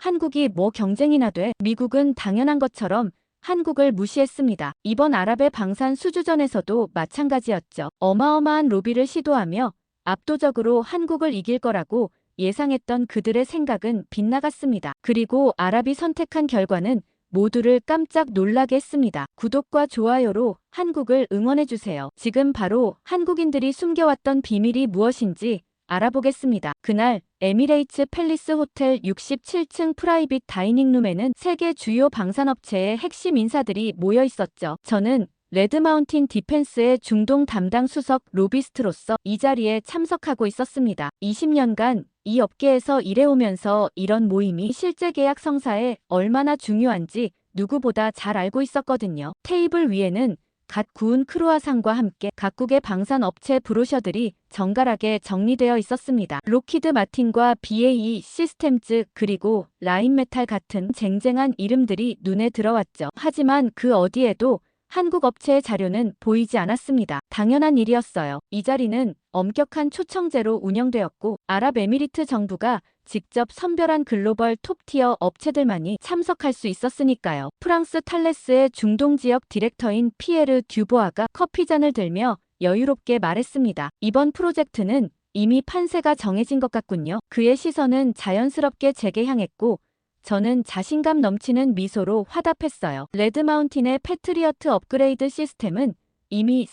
한국이 뭐 경쟁이나 돼? 미국은 당연한 것처럼 한국을 무시했습니다. 이번 아랍의 방산 수주전에서도 마찬가지였죠. 어마어마한 로비를 시도하며 압도적으로 한국을 이길 거라고 예상했던 그들의 생각은 빗나갔습니다. 그리고 아랍이 선택한 결과는 모두를 깜짝 놀라게 했습니다. 구독과 좋아요로 한국을 응원해주세요. 지금 바로 한국인들이 숨겨왔던 비밀이 무엇인지 알아보겠습니다. 그날 에미레이츠 팰리스 호텔 67층 프라이빗 다이닝룸에는 세계 주요 방산업체의 핵심 인사들이 모여 있었죠. 저는 레드마운틴 디펜스의 중동 담당 수석 로비스트로서 이 자리에 참석하고 있었습니다. 20년간 이 업계에서 일해오면서 이런 모임이 실제 계약 성사에 얼마나 중요한지 누구보다 잘 알고 있었거든요. 테이블 위에는 갓 구운 크루아상과 함께 각국의 방산업체 브로셔들이 정갈하게 정리되어 있었습니다. 로키드 마틴과 BAE 시스템즈 그리고 라인메탈 같은 쟁쟁한 이름들이 눈에 들어왔죠. 하지만 그 어디에도 한국 업체의 자료는 보이지 않았습니다. 당연한 일이었어요. 이 자리는 엄격한 초청제로 운영되었고 아랍에미리트 정부가 직접 선별한 글로벌 톱티어 업체들만이 참석할 수 있었으니까요. 프랑스 탈레스의 중동 지역 디렉터인 피에르 듀보아가 커피잔을 들며 여유롭게 말했습니다. 이번 프로젝트는 이미 판세가 정해진 것 같군요. 그의 시선은 자연스럽게 제게 향했고 저는 자신감 넘치는 미소로 화답했어요. 레드마운틴의 패트리어트 업그레이드 시스템은 이미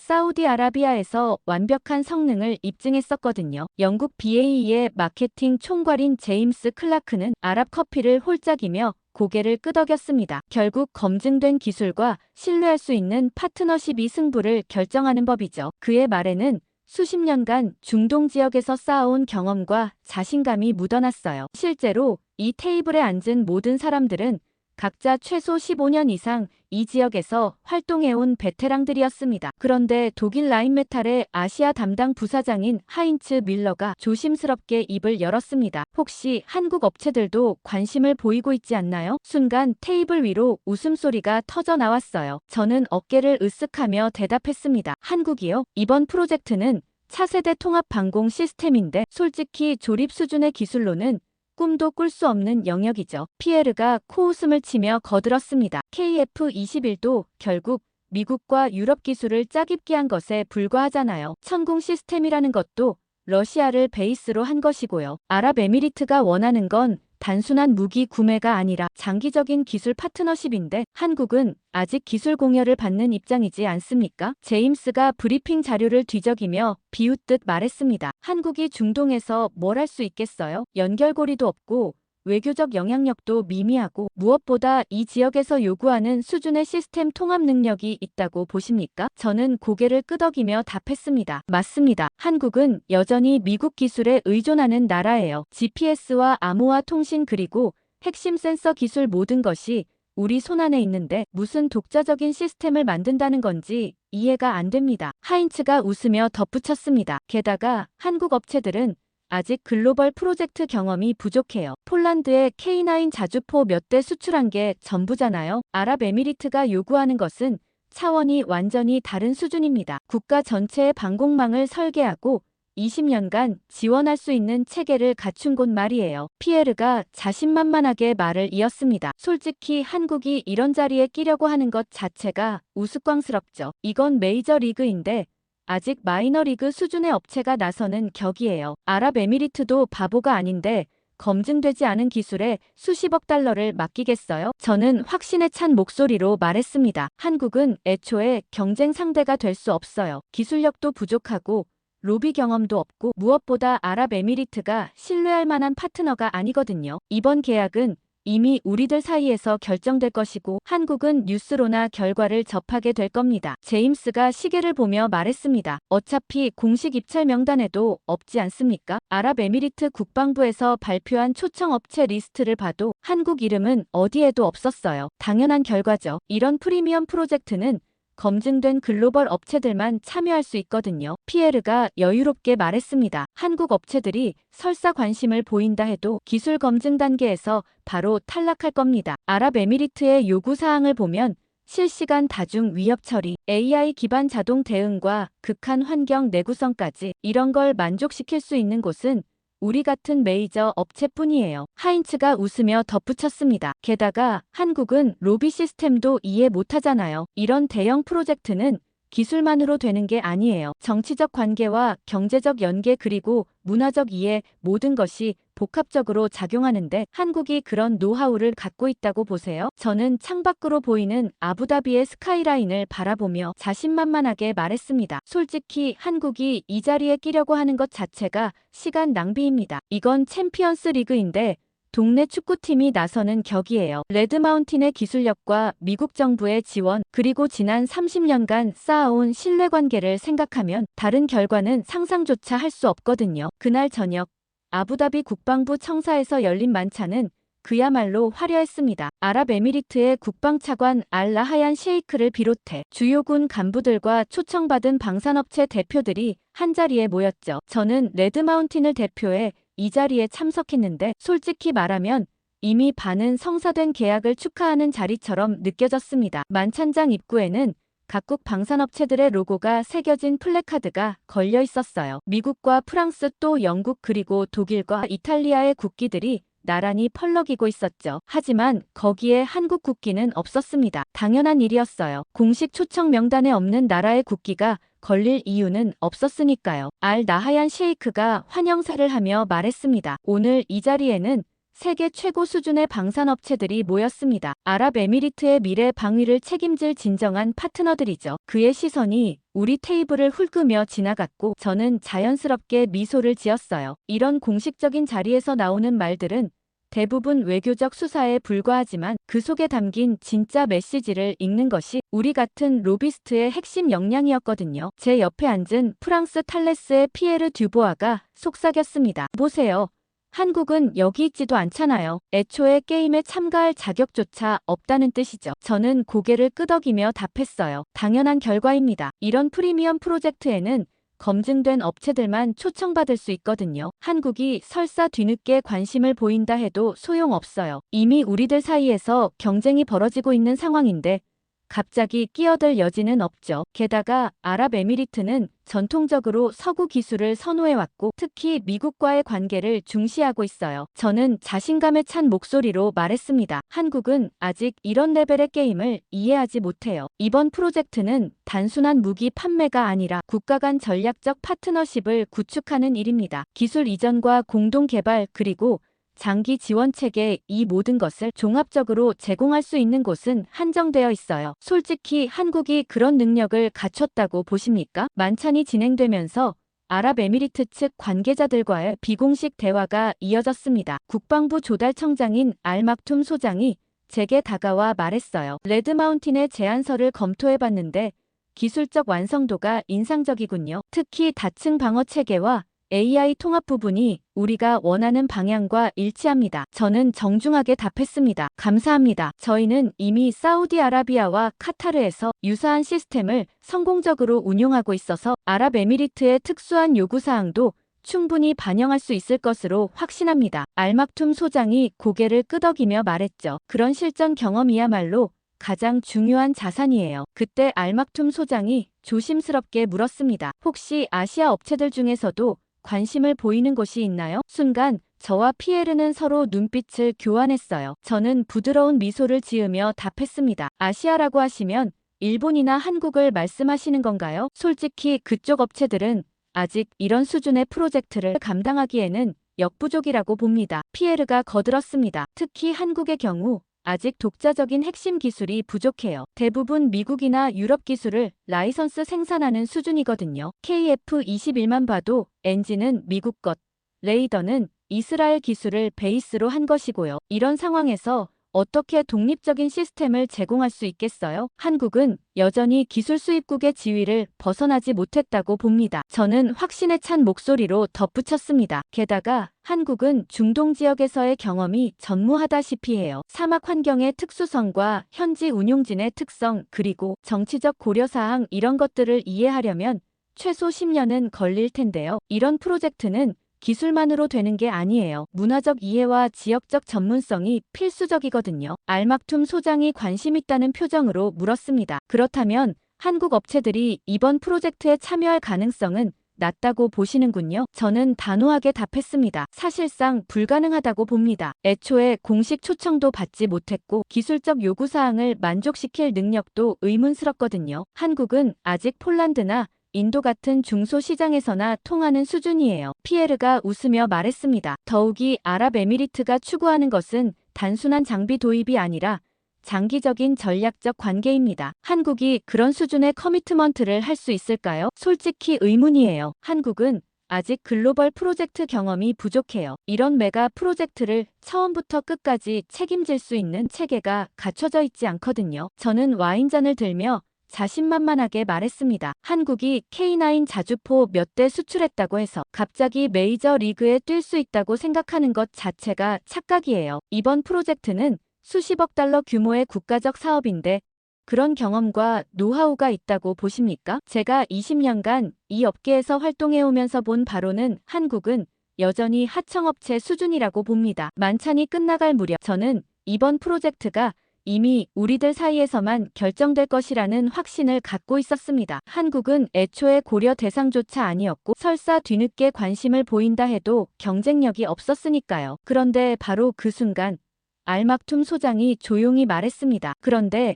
사우디아라비아에서 완벽한 성능을 입증했었거든요. 영국 BAE의 마케팅 총괄인 제임스 클라크는 아랍 커피를 홀짝이며 고개를 끄덕였습니다. 결국 검증된 기술과 신뢰할 수 있는 파트너십이 승부를 결정하는 법이죠. 그의 말에는 수십 년간 중동 지역에서 쌓아온 경험과 자신감이 묻어났어요. 실제로 이 테이블에 앉은 모든 사람들은 각자 최소 15년 이상 이 지역에서 활동해온 베테랑들이었습니다. 그런데 독일 라인메탈의 아시아 담당 부사장인 하인츠 밀러가 조심스럽게 입을 열었습니다. 혹시 한국 업체들도 관심을 보이고 있지 않나요? 순간 테이블 위로 웃음소리가 터져 나왔어요. 저는 어깨를 으쓱하며 대답했습니다. 한국이요? 이번 프로젝트는 차세대 통합 방공 시스템인데 솔직히 조립 수준의 기술로는 꿈도 꿀 수 없는 영역이죠. 피에르가 코웃음을 치며 거들었습니다. KF-21도 결국 미국과 유럽 기술을 짜깁기 한 것에 불과하잖아요. 천궁 시스템이라는 것도 러시아를 베이스로 한 것이고요. 아랍에미리트가 원하는 건 단순한 무기 구매가 아니라 장기적인 기술 파트너십인데 한국은 아직 기술 공여를 받는 입장이지 않습니까? 제임스가 브리핑 자료를 뒤적이며 비웃듯 말했습니다. 한국이 중동에서 뭘 할 수 있겠어요? 연결고리도 없고 외교적 영향력도 미미하고 무엇보다 이 지역에서 요구하는 수준의 시스템 통합 능력이 있다고 보십니까? 저는 고개를 끄덕이며 답했습니다. 맞습니다. 한국은 여전히 미국 기술에 의존하는 나라예요. GPS와 암호화 통신 그리고 핵심 센서 기술 모든 것이 우리 손안에 있는데 무슨 독자적인 시스템을 만든다는 건지 이해가 안 됩니다. 하인츠가 웃으며 덧붙였습니다. 게다가 한국 업체들은 아직 글로벌 프로젝트 경험이 부족해요. 폴란드에 K9 자주포 몇 대 수출한 게 전부잖아요. 아랍에미리트가 요구하는 것은 차원이 완전히 다른 수준입니다. 국가 전체의 방공망을 설계하고 20년간 지원할 수 있는 체계를 갖춘 곳 말이에요. 피에르가 자신만만하게 말을 이었습니다. 솔직히 한국이 이런 자리에 끼려고 하는 것 자체가 우스꽝스럽죠. 이건 메이저리그인데 아직 마이너리그 수준의 업체가 나서는 격이에요. 아랍에미리트도 바보가 아닌데 검증되지 않은 기술에 수십억 달러를 맡기겠어요? 저는 확신에 찬 목소리로 말했습니다. 한국은 애초에 경쟁 상대가 될 수 없어요. 기술력도 부족하고 로비 경험도 없고 무엇보다 아랍에미리트가 신뢰할 만한 파트너가 아니거든요. 이번 계약은 이미 우리들 사이에서 결정될 것이고 한국은 뉴스로나 결과를 접하게 될 겁니다. 제임스가 시계를 보며 말했습니다. 어차피 공식 입찰 명단에도 없지 않습니까? 아랍에미리트 국방부에서 발표한 초청 업체 리스트를 봐도 한국 이름은 어디에도 없었어요. 당연한 결과죠. 이런 프리미엄 프로젝트는 검증된 글로벌 업체들만 참여할 수 있거든요. 피에르가 여유롭게 말했습니다. 한국 업체들이 설사 관심을 보인다 해도 기술 검증 단계에서 바로 탈락할 겁니다. 아랍에미리트의 요구사항을 보면 실시간 다중 위협 처리, AI 기반 자동 대응과 극한 환경 내구성까지 이런 걸 만족시킬 수 있는 곳은 우리 같은 메이저 업체뿐이에요. 하인츠가 웃으며 덧붙였습니다. 게다가 한국은 로비 시스템도 이해 못하잖아요. 이런 대형 프로젝트는 기술만으로 되는 게 아니에요. 정치적 관계와 경제적 연계 그리고 문화적 이해 모든 것이 복합적으로 작용하는데 한국이 그런 노하우를 갖고 있다고 보세요. 저는 창밖으로 보이는 아부다비의 스카이라인을 바라보며 자신만만하게 말했습니다. 솔직히 한국이 이 자리에 끼려고 하는 것 자체가 시간 낭비입니다. 이건 챔피언스 리그인데 동네 축구팀이 나서는 격이에요. 레드마운틴의 기술력과 미국 정부의 지원, 그리고 지난 30년간 쌓아온 신뢰관계를 생각하면 다른 결과는 상상조차 할 수 없거든요. 그날 저녁 아부다비 국방부 청사에서 열린 만찬은 그야말로 화려했습니다. 아랍에미리트의 국방차관 알-라하얀 셰이크를 비롯해 주요군 간부들과 초청받은 방산업체 대표들이 한자리에 모였죠. 저는 레드마운틴을 대표해 이 자리에 참석했는데 솔직히 말하면 이미 반은 성사된 계약을 축하하는 자리처럼 느껴졌습니다. 만찬장 입구에는 각국 방산업체들의 로고가 새겨진 플래카드가 걸려 있었어요. 미국과 프랑스 또 영국 그리고 독일과 이탈리아의 국기들이 나란히 펄럭이고 있었죠. 하지만 거기에 한국 국기는 없었습니다. 당연한 일이었어요. 공식 초청 명단에 없는 나라의 국기가 걸릴 이유는 없었으니까요. 알-나하얀 셰이크가 환영사를 하며 말했습니다. 오늘 이 자리에는 세계 최고 수준의 방산업체들이 모였습니다. 아랍에미리트의 미래 방위를 책임질 진정한 파트너들이죠. 그의 시선이 우리 테이블을 훑으며 지나갔고 저는 자연스럽게 미소를 지었어요. 이런 공식적인 자리에서 나오는 말들은 대부분 외교적 수사에 불과하지만 그 속에 담긴 진짜 메시지를 읽는 것이 우리 같은 로비스트의 핵심 역량이었거든요. 제 옆에 앉은 프랑스 탈레스의 피에르 듀보아가 속삭였습니다. 보세요. 한국은 여기 있지도 않잖아요. 애초에 게임에 참가할 자격조차 없다는 뜻이죠. 저는 고개를 끄덕이며 답했어요. 당연한 결과입니다. 이런 프리미엄 프로젝트에는 검증된 업체들만 초청받을 수 있거든요. 한국이 설사 뒤늦게 관심을 보인다 해도 소용없어요. 이미 우리들 사이에서 경쟁이 벌어지고 있는 상황인데 갑자기 끼어들 여지는 없죠. 게다가 아랍에미리트는 전통적으로 서구 기술을 선호해왔고 특히 미국과의 관계를 중시하고 있어요. 저는 자신감에 찬 목소리로 말했습니다. 한국은 아직 이런 레벨의 게임을 이해하지 못해요. 이번 프로젝트는 단순한 무기 판매가 아니라 국가 간 전략적 파트너십을 구축하는 일입니다. 기술 이전과 공동 개발 그리고 장기 지원 체계 이 모든 것을 종합적으로 제공할 수 있는 곳은 한정되어 있어요. 솔직히 한국이 그런 능력을 갖췄다고 보십니까? 만찬이 진행되면서 아랍에미리트 측 관계자들과의 비공식 대화가 이어졌습니다. 국방부 조달청장인 알-막툼 소장이 제게 다가와 말했어요. 레드마운틴의 제안서를 검토해봤는데 기술적 완성도가 인상적이군요. 특히 다층 방어 체계와 AI 통합 부분이 우리가 원하는 방향과 일치합니다. 저는 정중하게 답했습니다. 감사합니다. 저희는 이미 사우디아라비아와 카타르에서 유사한 시스템을 성공적으로 운용하고 있어서 아랍에미리트의 특수한 요구사항도 충분히 반영할 수 있을 것으로 확신합니다. 알-막툼 소장이 고개를 끄덕이며 말했죠. 그런 실전 경험이야말로 가장 중요한 자산이에요. 그때 알-막툼 소장이 조심스럽게 물었습니다. 혹시 아시아 업체들 중에서도 관심을 보이는 곳이 있나요? 순간 저와 피에르는 서로 눈빛을 교환했어요. 저는 부드러운 미소를 지으며 답했습니다. 아시아라고 하시면 일본이나 한국을 말씀하시는 건가요? 솔직히 그쪽 업체들은 아직 이런 수준의 프로젝트를 감당하기에는 역부족이라고 봅니다. 피에르가 거들었습니다. 특히 한국의 경우 아직 독자적인 핵심 기술이 부족해요. 대부분 미국이나 유럽 기술을 라이선스 생산하는 수준이거든요. KF-21만 봐도 엔진은 미국 것, 레이더는 이스라엘 기술을 베이스로 한 것이고요. 이런 상황에서 어떻게 독립적인 시스템을 제공할 수 있겠어요? 한국은 여전히 기술 수입국의 지위를 벗어나지 못했다고 봅니다. 저는 확신에 찬 목소리로 덧붙였습니다. 게다가 한국은 중동 지역에서의 경험이 전무하다시피 해요. 사막 환경의 특수성과 현지 운용진의 특성 그리고 정치적 고려사항 이런 것들을 이해하려면 최소 10년은 걸릴 텐데요. 이런 프로젝트는 기술만으로 되는 게 아니에요. 문화적 이해와 지역적 전문성이 필수적이거든요. 알-막툼 소장이 관심 있다는 표정으로 물었습니다. 그렇다면 한국 업체들이 이번 프로젝트에 참여할 가능성은 낮다고 보시는군요. 저는 단호하게 답했습니다. 사실상 불가능하다고 봅니다. 애초에 공식 초청도 받지 못했고 기술적 요구사항을 만족시킬 능력도 의문스럽거든요. 한국은 아직 폴란드나 인도 같은 중소시장에서나 통하는 수준이에요. 피에르가 웃으며 말했습니다. 더욱이 아랍에미리트가 추구하는 것은 단순한 장비 도입이 아니라 장기적인 전략적 관계입니다. 한국이 그런 수준의 커미트먼트를 할 수 있을까요? 솔직히 의문이에요. 한국은 아직 글로벌 프로젝트 경험이 부족해요. 이런 메가 프로젝트를 처음부터 끝까지 책임질 수 있는 체계가 갖춰져 있지 않거든요. 저는 와인잔을 들며 자신만만하게 말했습니다. 한국이 K9 자주포 몇 대 수출했다고 해서 갑자기 메이저 리그에 뛸 수 있다고 생각하는 것 자체가 착각이에요. 이번 프로젝트는 수십억 달러 규모의 국가적 사업인데 그런 경험과 노하우가 있다고 보십니까? 제가 20년간 이 업계에서 활동해오면서 본 바로는 한국은 여전히 하청업체 수준이라고 봅니다. 만찬이 끝나갈 무렵 저는 이번 프로젝트가 이미 우리들 사이에서만 결정될 것이라는 확신을 갖고 있었습니다. 한국은 애초에 고려 대상조차 아니었고 설사 뒤늦게 관심을 보인다 해도 경쟁력이 없었으니까요. 그런데 바로 그 순간 알막툼 소장이 조용히 말했습니다. 그런데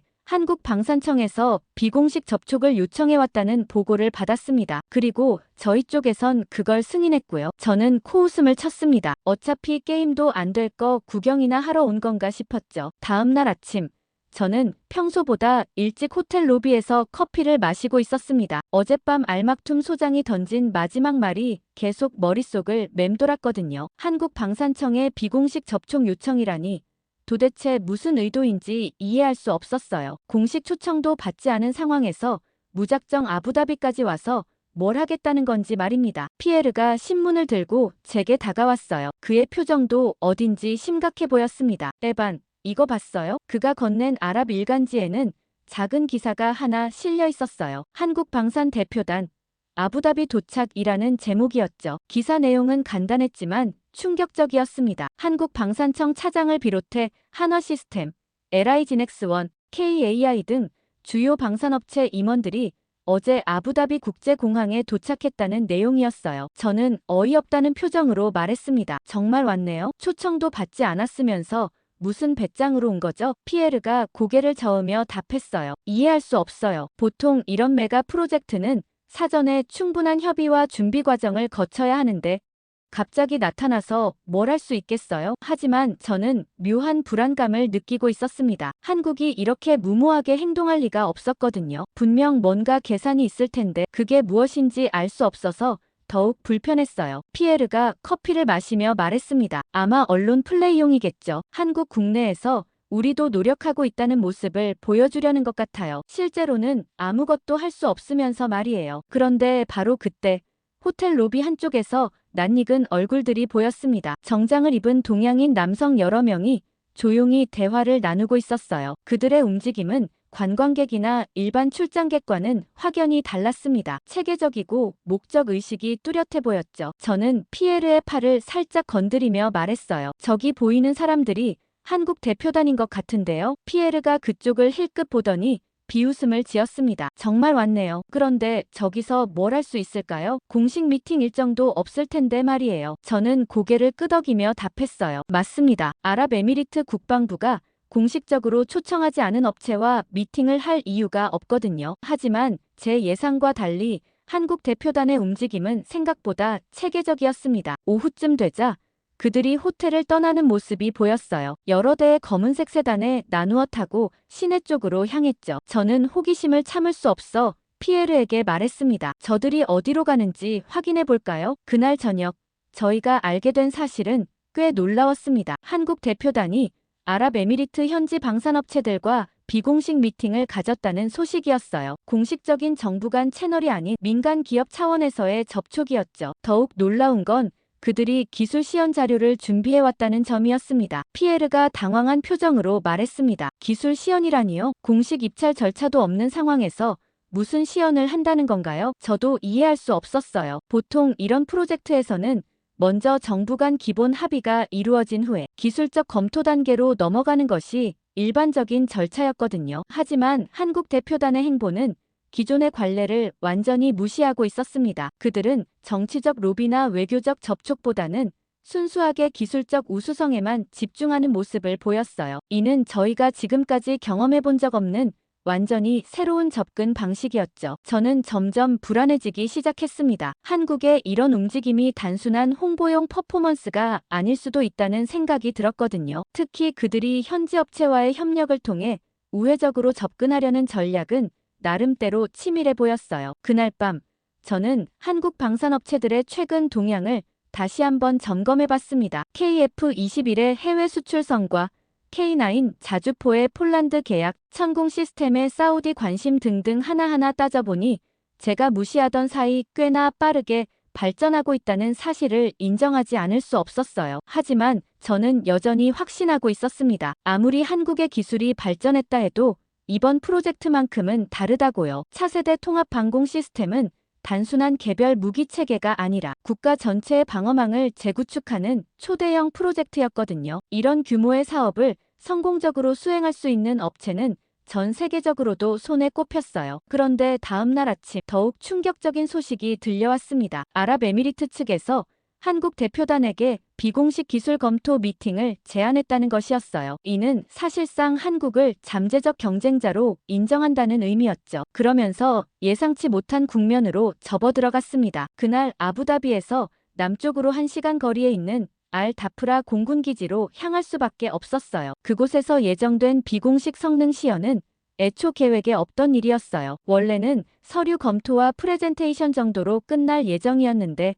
한국방산청에서 비공식 접촉을 요청해왔다는 보고를 받았습니다. 그리고 저희 쪽에선 그걸 승인했고요. 저는 코웃음을 쳤습니다. 어차피 게임도 안 될 거 구경이나 하러 온 건가 싶었죠. 다음날 아침 저는 평소보다 일찍 호텔 로비에서 커피를 마시고 있었습니다. 어젯밤 알막툼 소장이 던진 마지막 말이 계속 머릿속을 맴돌았거든요. 한국방산청의 비공식 접촉 요청이라니 도대체 무슨 의도인지 이해할 수 없었어요. 공식 초청도 받지 않은 상황에서 무작정 아부다비까지 와서 뭘 하겠다는 건지 말입니다. 피에르가 신문을 들고 제게 다가왔어요. 그의 표정도 어딘지 심각해 보였습니다. 에반, 이거 봤어요? 그가 건넨 아랍 일간지에는 작은 기사가 하나 실려 있었어요. 한국방산 대표단 아부다비 도착이라는 제목이었죠. 기사 내용은 간단했지만 충격적이었습니다. 한국방산청 차장을 비롯해 한화시스템, LI지넥스원, KAI 등 주요 방산업체 임원들이 어제 아부다비 국제공항에 도착했다는 내용이었어요. 저는 어이없다는 표정으로 말했습니다. 정말 왔네요. 초청도 받지 않았으면서 무슨 배짱으로 온 거죠? 피에르가 고개를 저으며 답했어요. 이해할 수 없어요. 보통 이런 메가 프로젝트는 사전에 충분한 협의와 준비 과정을 거쳐야 하는데 갑자기 나타나서 뭘 할 수 있겠어요? 하지만 저는 묘한 불안감을 느끼고 있었습니다. 한국이 이렇게 무모하게 행동할 리가 없었거든요. 분명 뭔가 계산이 있을 텐데 그게 무엇인지 알 수 없어서 더욱 불편했어요. 피에르가 커피를 마시며 말했습니다. 아마 언론 플레이용이겠죠. 한국 국내에서 우리도 노력하고 있다는 모습을 보여주려는 것 같아요. 실제로는 아무것도 할 수 없으면서 말이에요. 그런데 바로 그때 호텔 로비 한쪽에서 낯익은 얼굴들이 보였습니다. 정장을 입은 동양인 남성 여러 명이 조용히 대화를 나누고 있었어요. 그들의 움직임은 관광객이나 일반 출장객과는 확연히 달랐습니다. 체계적이고 목적의식이 뚜렷해 보였죠. 저는 피에르의 팔을 살짝 건드리며 말했어요. 저기 보이는 사람들이 한국 대표단인 것 같은데요. 피에르가 그쪽을 힐끗 보더니 비웃음을 지었습니다. 정말 왔네요. 그런데 저기서 뭘 할 수 있을까요? 공식 미팅 일정도 없을 텐데 말이에요. 저는 고개를 끄덕이며 답했어요. 맞습니다. 아랍에미리트 국방부가 공식적으로 초청하지 않은 업체와 미팅을 할 이유가 없거든요. 하지만 제 예상과 달리 한국 대표단의 움직임은 생각보다 체계적이었습니다. 오후쯤 되자 그들이 호텔을 떠나는 모습이 보였어요. 여러 대의 검은색 세단에 나누어 타고 시내 쪽으로 향했죠. 저는 호기심을 참을 수 없어 피에르에게 말했습니다. 저들이 어디로 가는지 확인해 볼까요? 그날 저녁 저희가 알게 된 사실은 꽤 놀라웠습니다. 한국 대표단이 아랍에미리트 현지 방산업체들과 비공식 미팅을 가졌다는 소식이었어요. 공식적인 정부 간 채널이 아닌 민간 기업 차원에서의 접촉이었죠. 더욱 놀라운 건 그들이 기술 시연 자료를 준비해왔다는 점이었습니다. 피에르가 당황한 표정으로 말했습니다. 기술 시연이라니요? 공식 입찰 절차도 없는 상황에서 무슨 시연을 한다는 건가요? 저도 이해할 수 없었어요. 보통 이런 프로젝트에서는 먼저 정부 간 기본 합의가 이루어진 후에 기술적 검토 단계로 넘어가는 것이 일반적인 절차였거든요. 하지만 한국 대표단의 행보는 기존의 관례를 완전히 무시하고 있었습니다. 그들은 정치적 로비나 외교적 접촉보다는 순수하게 기술적 우수성에만 집중하는 모습을 보였어요. 이는 저희가 지금까지 경험해 본 적 없는 완전히 새로운 접근 방식이었죠. 저는 점점 불안해지기 시작했습니다. 한국의 이런 움직임이 단순한 홍보용 퍼포먼스가 아닐 수도 있다는 생각이 들었거든요. 특히 그들이 현지 업체와의 협력을 통해 우회적으로 접근하려는 전략은 나름대로 치밀해 보였어요. 그날 밤 저는 한국 방산업체들의 최근 동향을 다시 한번 점검해봤습니다. KF21의 해외 수출성과 K9 자주포의 폴란드 계약, 천궁 시스템의 사우디 관심 등등 하나하나 따져보니 제가 무시하던 사이 꽤나 빠르게 발전하고 있다는 사실을 인정하지 않을 수 없었어요. 하지만 저는 여전히 확신하고 있었습니다. 아무리 한국의 기술이 발전했다 해도 이번 프로젝트만큼은 다르다고요. 차세대 통합 방공 시스템은 단순한 개별 무기 체계가 아니라 국가 전체의 방어망을 재구축하는 초대형 프로젝트였거든요. 이런 규모의 사업을 성공적으로 수행할 수 있는 업체는 전 세계적으로도 손에 꼽혔어요. 그런데 다음날 아침 더욱 충격적인 소식이 들려왔습니다. 아랍에미리트 측에서 한국 대표단에게 비공식 기술 검토 미팅을 제안했다는 것이었어요. 이는 사실상 한국을 잠재적 경쟁자로 인정한다는 의미였죠. 그러면서 예상치 못한 국면으로 접어들어갔습니다. 그날 아부다비에서 남쪽으로 1시간 거리에 있는 알-다프라 공군기지로 향할 수밖에 없었어요. 그곳에서 예정된 비공식 성능 시연은 애초 계획에 없던 일이었어요. 원래는 서류 검토와 프레젠테이션 정도로 끝날 예정이었는데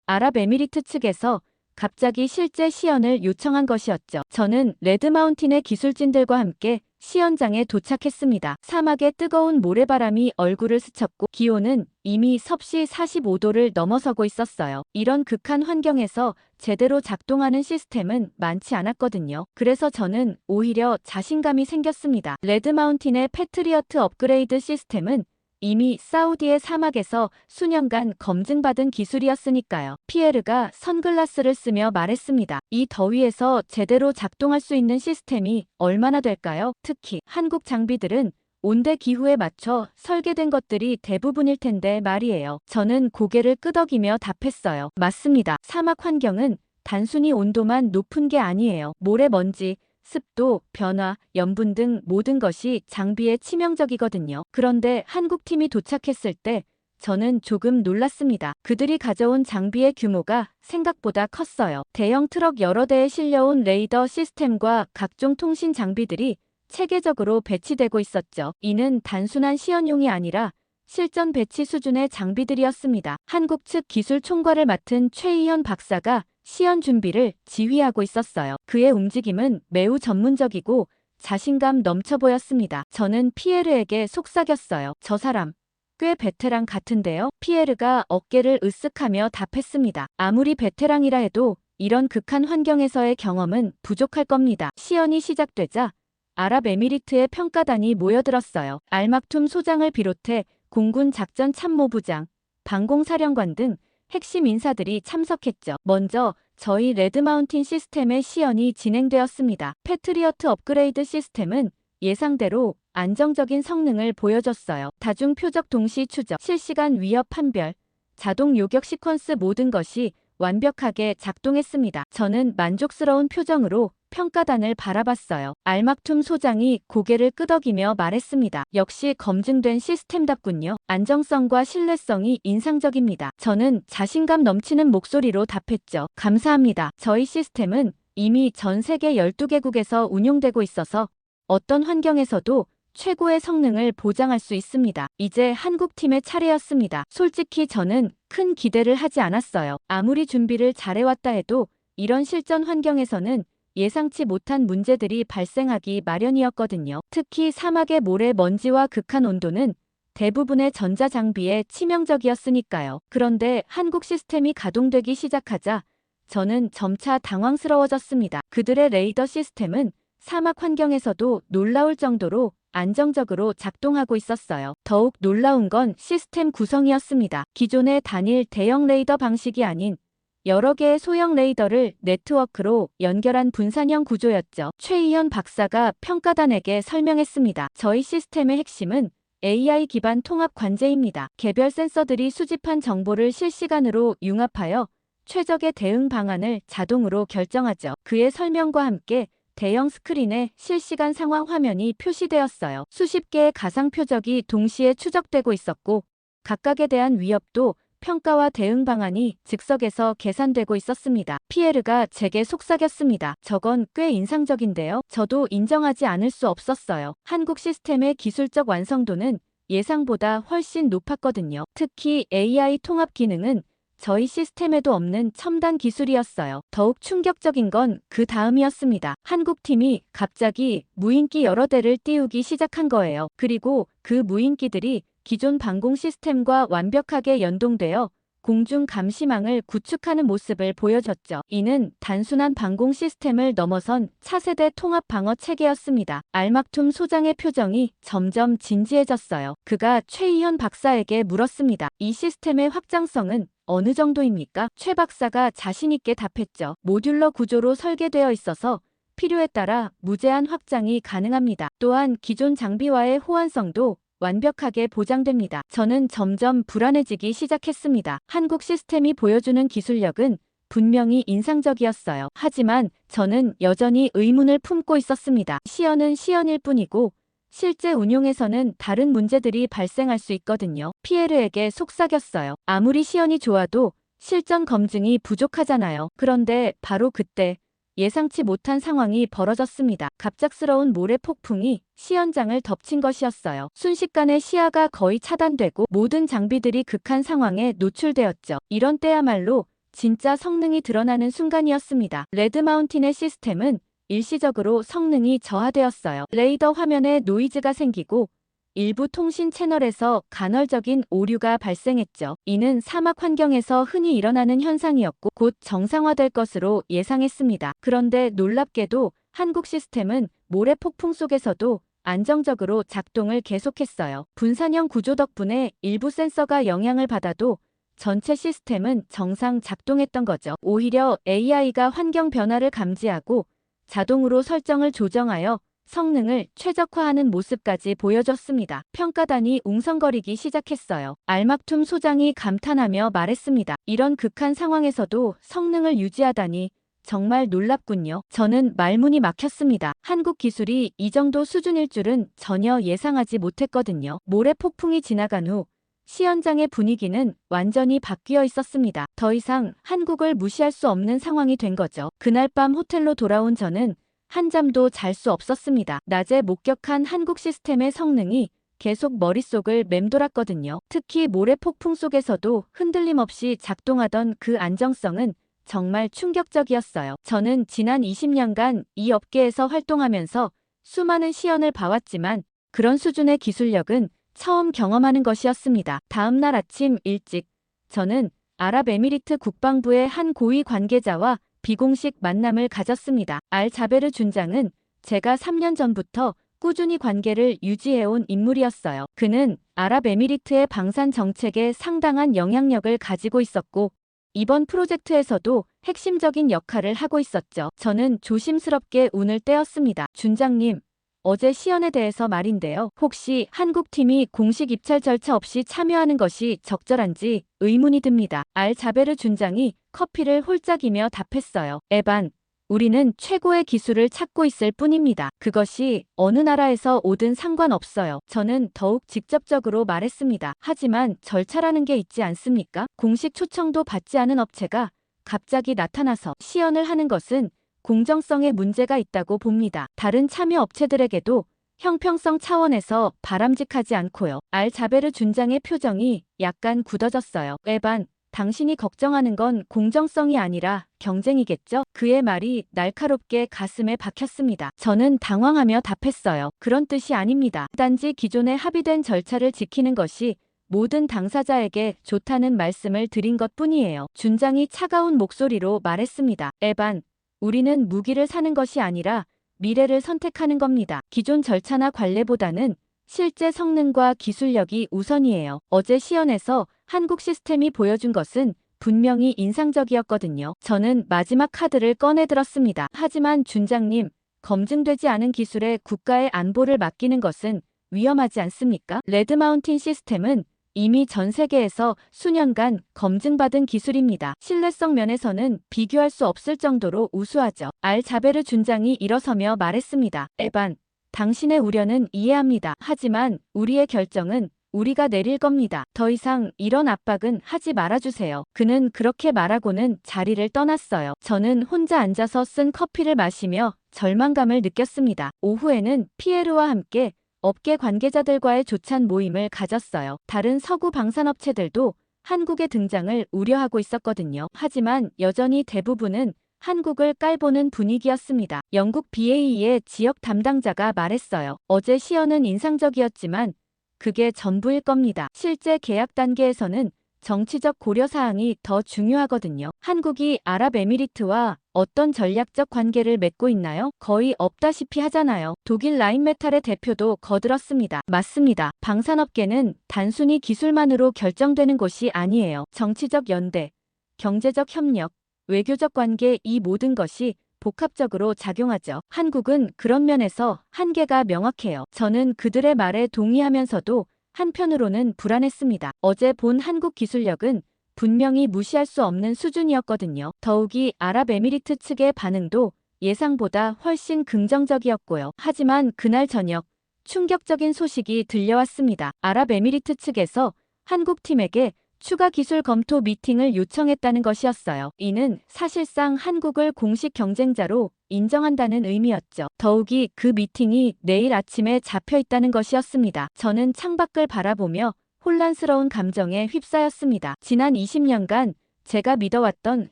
아랍에미리트 측에서 갑자기 실제 시연을 요청한 것이었죠. 저는 레드마운틴의 기술진들과 함께 시연장에 도착했습니다. 사막의 뜨거운 모래바람이 얼굴을 스쳤고 기온은 이미 섭씨 45도를 넘어서고 있었어요. 이런 극한 환경에서 제대로 작동하는 시스템은 많지 않았거든요. 그래서 저는 오히려 자신감이 생겼습니다. 레드마운틴의 패트리어트 업그레이드 시스템은 이미 사우디의 사막에서 수년간 검증받은 기술이었으니까요. 피에르가 선글라스를 쓰며 말했습니다. 이 더위에서 제대로 작동할 수 있는 시스템이 얼마나 될까요? 특히 한국 장비들은 온대 기후에 맞춰 설계된 것들이 대부분일 텐데 말이에요. 저는 고개를 끄덕이며 답했어요. 맞습니다. 사막 환경은 단순히 온도만 높은 게 아니에요. 모래먼지, 습도, 변화, 염분 등 모든 것이 장비에 치명적이거든요. 그런데 한국팀이 도착했을 때 저는 조금 놀랐습니다. 그들이 가져온 장비의 규모가 생각보다 컸어요. 대형 트럭 여러 대에 실려온 레이더 시스템과 각종 통신 장비들이 체계적으로 배치되고 있었죠. 이는 단순한 시연용이 아니라 실전 배치 수준의 장비들이었습니다. 한국 측 기술 총괄을 맡은 최희현 박사가 시연 준비를 지휘하고 있었어요. 그의 움직임은 매우 전문적이고 자신감 넘쳐 보였습니다. 저는 피에르에게 속삭였어요. 저 사람 꽤 베테랑 같은데요? 피에르가 어깨를 으쓱하며 답했습니다. 아무리 베테랑이라 해도 이런 극한 환경에서의 경험은 부족할 겁니다. 시연이 시작되자 아랍에미리트의 평가단이 모여들었어요. 알막툼 소장을 비롯해 공군 작전 참모부장, 방공사령관 등 핵심 인사들이 참석했죠. 먼저 저희 레드마운틴 시스템의 시연이 진행되었습니다. 패트리어트 업그레이드 시스템은 예상대로 안정적인 성능을 보여줬어요. 다중 표적 동시 추적, 실시간 위협 판별, 자동 요격 시퀀스 모든 것이 완벽하게 작동했습니다. 저는 만족스러운 표정으로 평가단을 바라봤어요. 알막툼 소장이 고개를 끄덕이며 말했습니다. 역시 검증된 시스템답군요. 안정성과 신뢰성이 인상적입니다. 저는 자신감 넘치는 목소리로 답했죠. 감사합니다. 저희 시스템은 이미 전 세계 12개국에서 운용되고 있어서 어떤 환경에서도 최고의 성능을 보장할 수 있습니다. 이제 한국팀의 차례였습니다. 솔직히 저는 큰 기대를 하지 않았어요. 아무리 준비를 잘해왔다 해도 이런 실전 환경에서는 예상치 못한 문제들이 발생하기 마련이었거든요. 특히 사막의 모래 먼지와 극한 온도는 대부분의 전자장비에 치명적이었으니까요. 그런데 한국 시스템이 가동되기 시작하자 저는 점차 당황스러워졌습니다. 그들의 레이더 시스템은 사막 환경에서도 놀라울 정도로 안정적으로 작동하고 있었어요. 더욱 놀라운 건 시스템 구성이었습니다. 기존의 단일 대형 레이더 방식이 아닌 여러 개의 소형 레이더를 네트워크로 연결한 분산형 구조였죠. 최희현 박사가 평가단에게 설명했습니다. 저희 시스템의 핵심은 AI 기반 통합 관제입니다. 개별 센서들이 수집한 정보를 실시간으로 융합하여 최적의 대응 방안을 자동으로 결정하죠. 그의 설명과 함께 대형 스크린에 실시간 상황 화면이 표시되었어요. 수십 개의 가상 표적이 동시에 추적되고 있었고 각각에 대한 위협도 평가와 대응 방안이 즉석에서 계산되고 있었습니다. 피에르가 제게 속삭였습니다. 저건 꽤 인상적인데요. 저도 인정하지 않을 수 없었어요. 한국 시스템의 기술적 완성도는 예상보다 훨씬 높았거든요. 특히 AI 통합 기능은 저희 시스템에도 없는 첨단 기술이었어요. 더욱 충격적인 건 그 다음이었습니다. 한국팀이 갑자기 무인기 여러 대를 띄우기 시작한 거예요. 그리고 그 무인기들이 기존 방공 시스템과 완벽하게 연동되어 공중 감시망을 구축하는 모습을 보여줬죠. 이는 단순한 방공 시스템을 넘어선 차세대 통합 방어 체계였습니다. 알막툼 소장의 표정이 점점 진지해졌어요. 그가 최희현 박사에게 물었습니다. 이 시스템의 확장성은 어느 정도입니까? 최 박사가 자신있게 답했죠. 모듈러 구조로 설계되어 있어서 필요에 따라 무제한 확장이 가능합니다. 또한 기존 장비와의 호환성도 완벽하게 보장됩니다. 저는 점점 불안해지기 시작했습니다. 한국 시스템이 보여주는 기술력은 분명히 인상적이었어요. 하지만 저는 여전히 의문을 품고 있었습니다. 시연은 시연일 뿐이고 실제 운용에서는 다른 문제들이 발생할 수 있거든요. 피에르에게 속삭였어요. 아무리 시연이 좋아도 실전 검증이 부족하잖아요. 그런데 바로 그때 예상치 못한 상황이 벌어졌습니다. 갑작스러운 모래 폭풍이 시연장을 덮친 것이었어요. 순식간에 시야가 거의 차단되고 모든 장비들이 극한 상황에 노출되었죠. 이런 때야말로 진짜 성능이 드러나는 순간이었습니다. 레드마운틴의 시스템은 일시적으로 성능이 저하되었어요. 레이더 화면에 노이즈가 생기고 일부 통신 채널에서 간헐적인 오류가 발생했죠. 이는 사막 환경에서 흔히 일어나는 현상이었고 곧 정상화될 것으로 예상했습니다. 그런데 놀랍게도 한국 시스템은 모래 폭풍 속에서도 안정적으로 작동을 계속했어요. 분산형 구조 덕분에 일부 센서가 영향을 받아도 전체 시스템은 정상 작동했던 거죠. 오히려 AI가 환경 변화를 감지하고 자동으로 설정을 조정하여 성능을 최적화하는 모습까지 보여줬습니다. 평가단이 웅성거리기 시작했어요. 알막툼 소장이 감탄하며 말했습니다. 이런 극한 상황에서도 성능을 유지하다니 정말 놀랍군요. 저는 말문이 막혔습니다. 한국 기술이 이 정도 수준일 줄은 전혀 예상하지 못했거든요. 모래 폭풍이 지나간 후 시연장의 분위기는 완전히 바뀌어 있었습니다. 더 이상 한국을 무시할 수 없는 상황이 된 거죠. 그날 밤 호텔로 돌아온 저는 한잠도 잘 수 없었습니다. 낮에 목격한 한국 시스템의 성능이 계속 머릿속을 맴돌았거든요. 특히 모래 폭풍 속에서도 흔들림 없이 작동하던 그 안정성은 정말 충격적이었어요. 저는 지난 20년간 이 업계에서 활동하면서 수많은 시연을 봐왔지만 그런 수준의 기술력은 처음 경험하는 것이었습니다. 다음 날 아침 일찍 저는 아랍에미리트 국방부의 한 고위 관계자와 비공식 만남을 가졌습니다. 알자베르 준장은 제가 3년 전부터 꾸준히 관계를 유지해온 인물이었어요. 그는 아랍에미리트의 방산 정책에 상당한 영향력을 가지고 있었고 이번 프로젝트에서도 핵심적인 역할을 하고 있었죠. 저는 조심스럽게 운을 떼었습니다. 준장님, 어제 시연에 대해서 말인데요. 혹시 한국팀이 공식 입찰 절차 없이 참여하는 것이 적절한지 의문이 듭니다. 알자베르 준장이 커피를 홀짝이며 답했어요. 에반, 우리는 최고의 기술을 찾고 있을 뿐입니다. 그것이 어느 나라에서 오든 상관없어요. 저는 더욱 직접적으로 말했습니다. 하지만 절차라는 게 있지 않습니까? 공식 초청도 받지 않은 업체가 갑자기 나타나서 시연을 하는 것은 공정성에 문제가 있다고 봅니다. 다른 참여 업체들에게도 형평성 차원에서 바람직하지 않고요. 알자베르 준장의 표정이 약간 굳어졌어요. 에반, 당신이 걱정하는 건 공정성이 아니라 경쟁이겠죠? 그의 말이 날카롭게 가슴에 박혔습니다. 저는 당황하며 답했어요. 그런 뜻이 아닙니다. 단지 기존에 합의된 절차를 지키는 것이 모든 당사자에게 좋다는 말씀을 드린 것뿐이에요. 준장이 차가운 목소리로 말했습니다. 에반, 우리는 무기를 사는 것이 아니라 미래를 선택하는 겁니다. 기존 절차나 관례보다는 실제 성능과 기술력이 우선이에요. 어제 시연에서 한국 시스템이 보여준 것은 분명히 인상적이었거든요. 저는 마지막 카드를 꺼내들었습니다. 하지만 준장님, 검증되지 않은 기술에 국가의 안보를 맡기는 것은 위험하지 않습니까? 레드마운틴 시스템은 이미 전 세계에서 수년간 검증받은 기술입니다. 신뢰성 면에서는 비교할 수 없을 정도로 우수하죠. 알자베르 준장이 일어서며 말했습니다. 에반, 당신의 우려는 이해합니다. 하지만 우리의 결정은 우리가 내릴 겁니다. 더 이상 이런 압박은 하지 말아주세요. 그는 그렇게 말하고는 자리를 떠났어요. 저는 혼자 앉아서 쓴 커피를 마시며 절망감을 느꼈습니다. 오후에는 피에르와 함께 업계 관계자들과의 조찬 모임을 가졌어요. 다른 서구 방산업체들도 한국의 등장을 우려하고 있었거든요. 하지만 여전히 대부분은 한국을 깔보는 분위기였습니다. 영국 BAE의 지역 담당자가 말했어요. 어제 시연은 인상적이었지만 그게 전부일 겁니다. 실제 계약 단계에서는 정치적 고려사항이 더 중요하거든요. 한국이 아랍에미리트와 어떤 전략적 관계를 맺고 있나요? 거의 없다시피 하잖아요. 독일 라인메탈의 대표도 거들었습니다. 맞습니다. 방산업계는 단순히 기술만으로 결정되는 곳이 아니에요. 정치적 연대, 경제적 협력, 외교적 관계, 이 모든 것이 복합적으로 작용하죠. 한국은 그런 면에서 한계가 명확해요. 저는 그들의 말에 동의하면서도 한편으로는 불안했습니다. 어제 본 한국 기술력은 분명히 무시할 수 없는 수준이었거든요. 더욱이 아랍에미리트 측의 반응도 예상보다 훨씬 긍정적이었고요. 하지만 그날 저녁 충격적인 소식이 들려왔습니다. 아랍에미리트 측에서 한국 팀에게 추가 기술 검토 미팅을 요청했다는 것이었어요. 이는 사실상 한국을 공식 경쟁자로 인정한다는 의미였죠. 더욱이 그 미팅이 내일 아침에 잡혀 있다는 것이었습니다. 저는 창밖을 바라보며 혼란스러운 감정에 휩싸였습니다. 지난 20년간 제가 믿어왔던